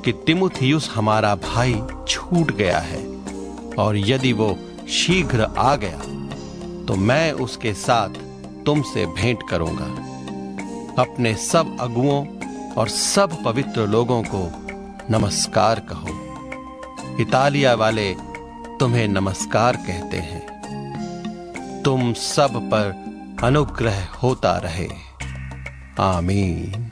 Speaker 4: कि तिमुथियुस हमारा भाई छूट गया है, और यदि वो शीघ्र आ गया तो मैं उसके साथ तुमसे भेंट करूंगा। अपने सब अगुओं और सब पवित्र लोगों को नमस्कार कहो। इतालिया वाले तुम्हें नमस्कार कहते हैं। तुम सब पर अनुग्रह होता रहे। आमीन।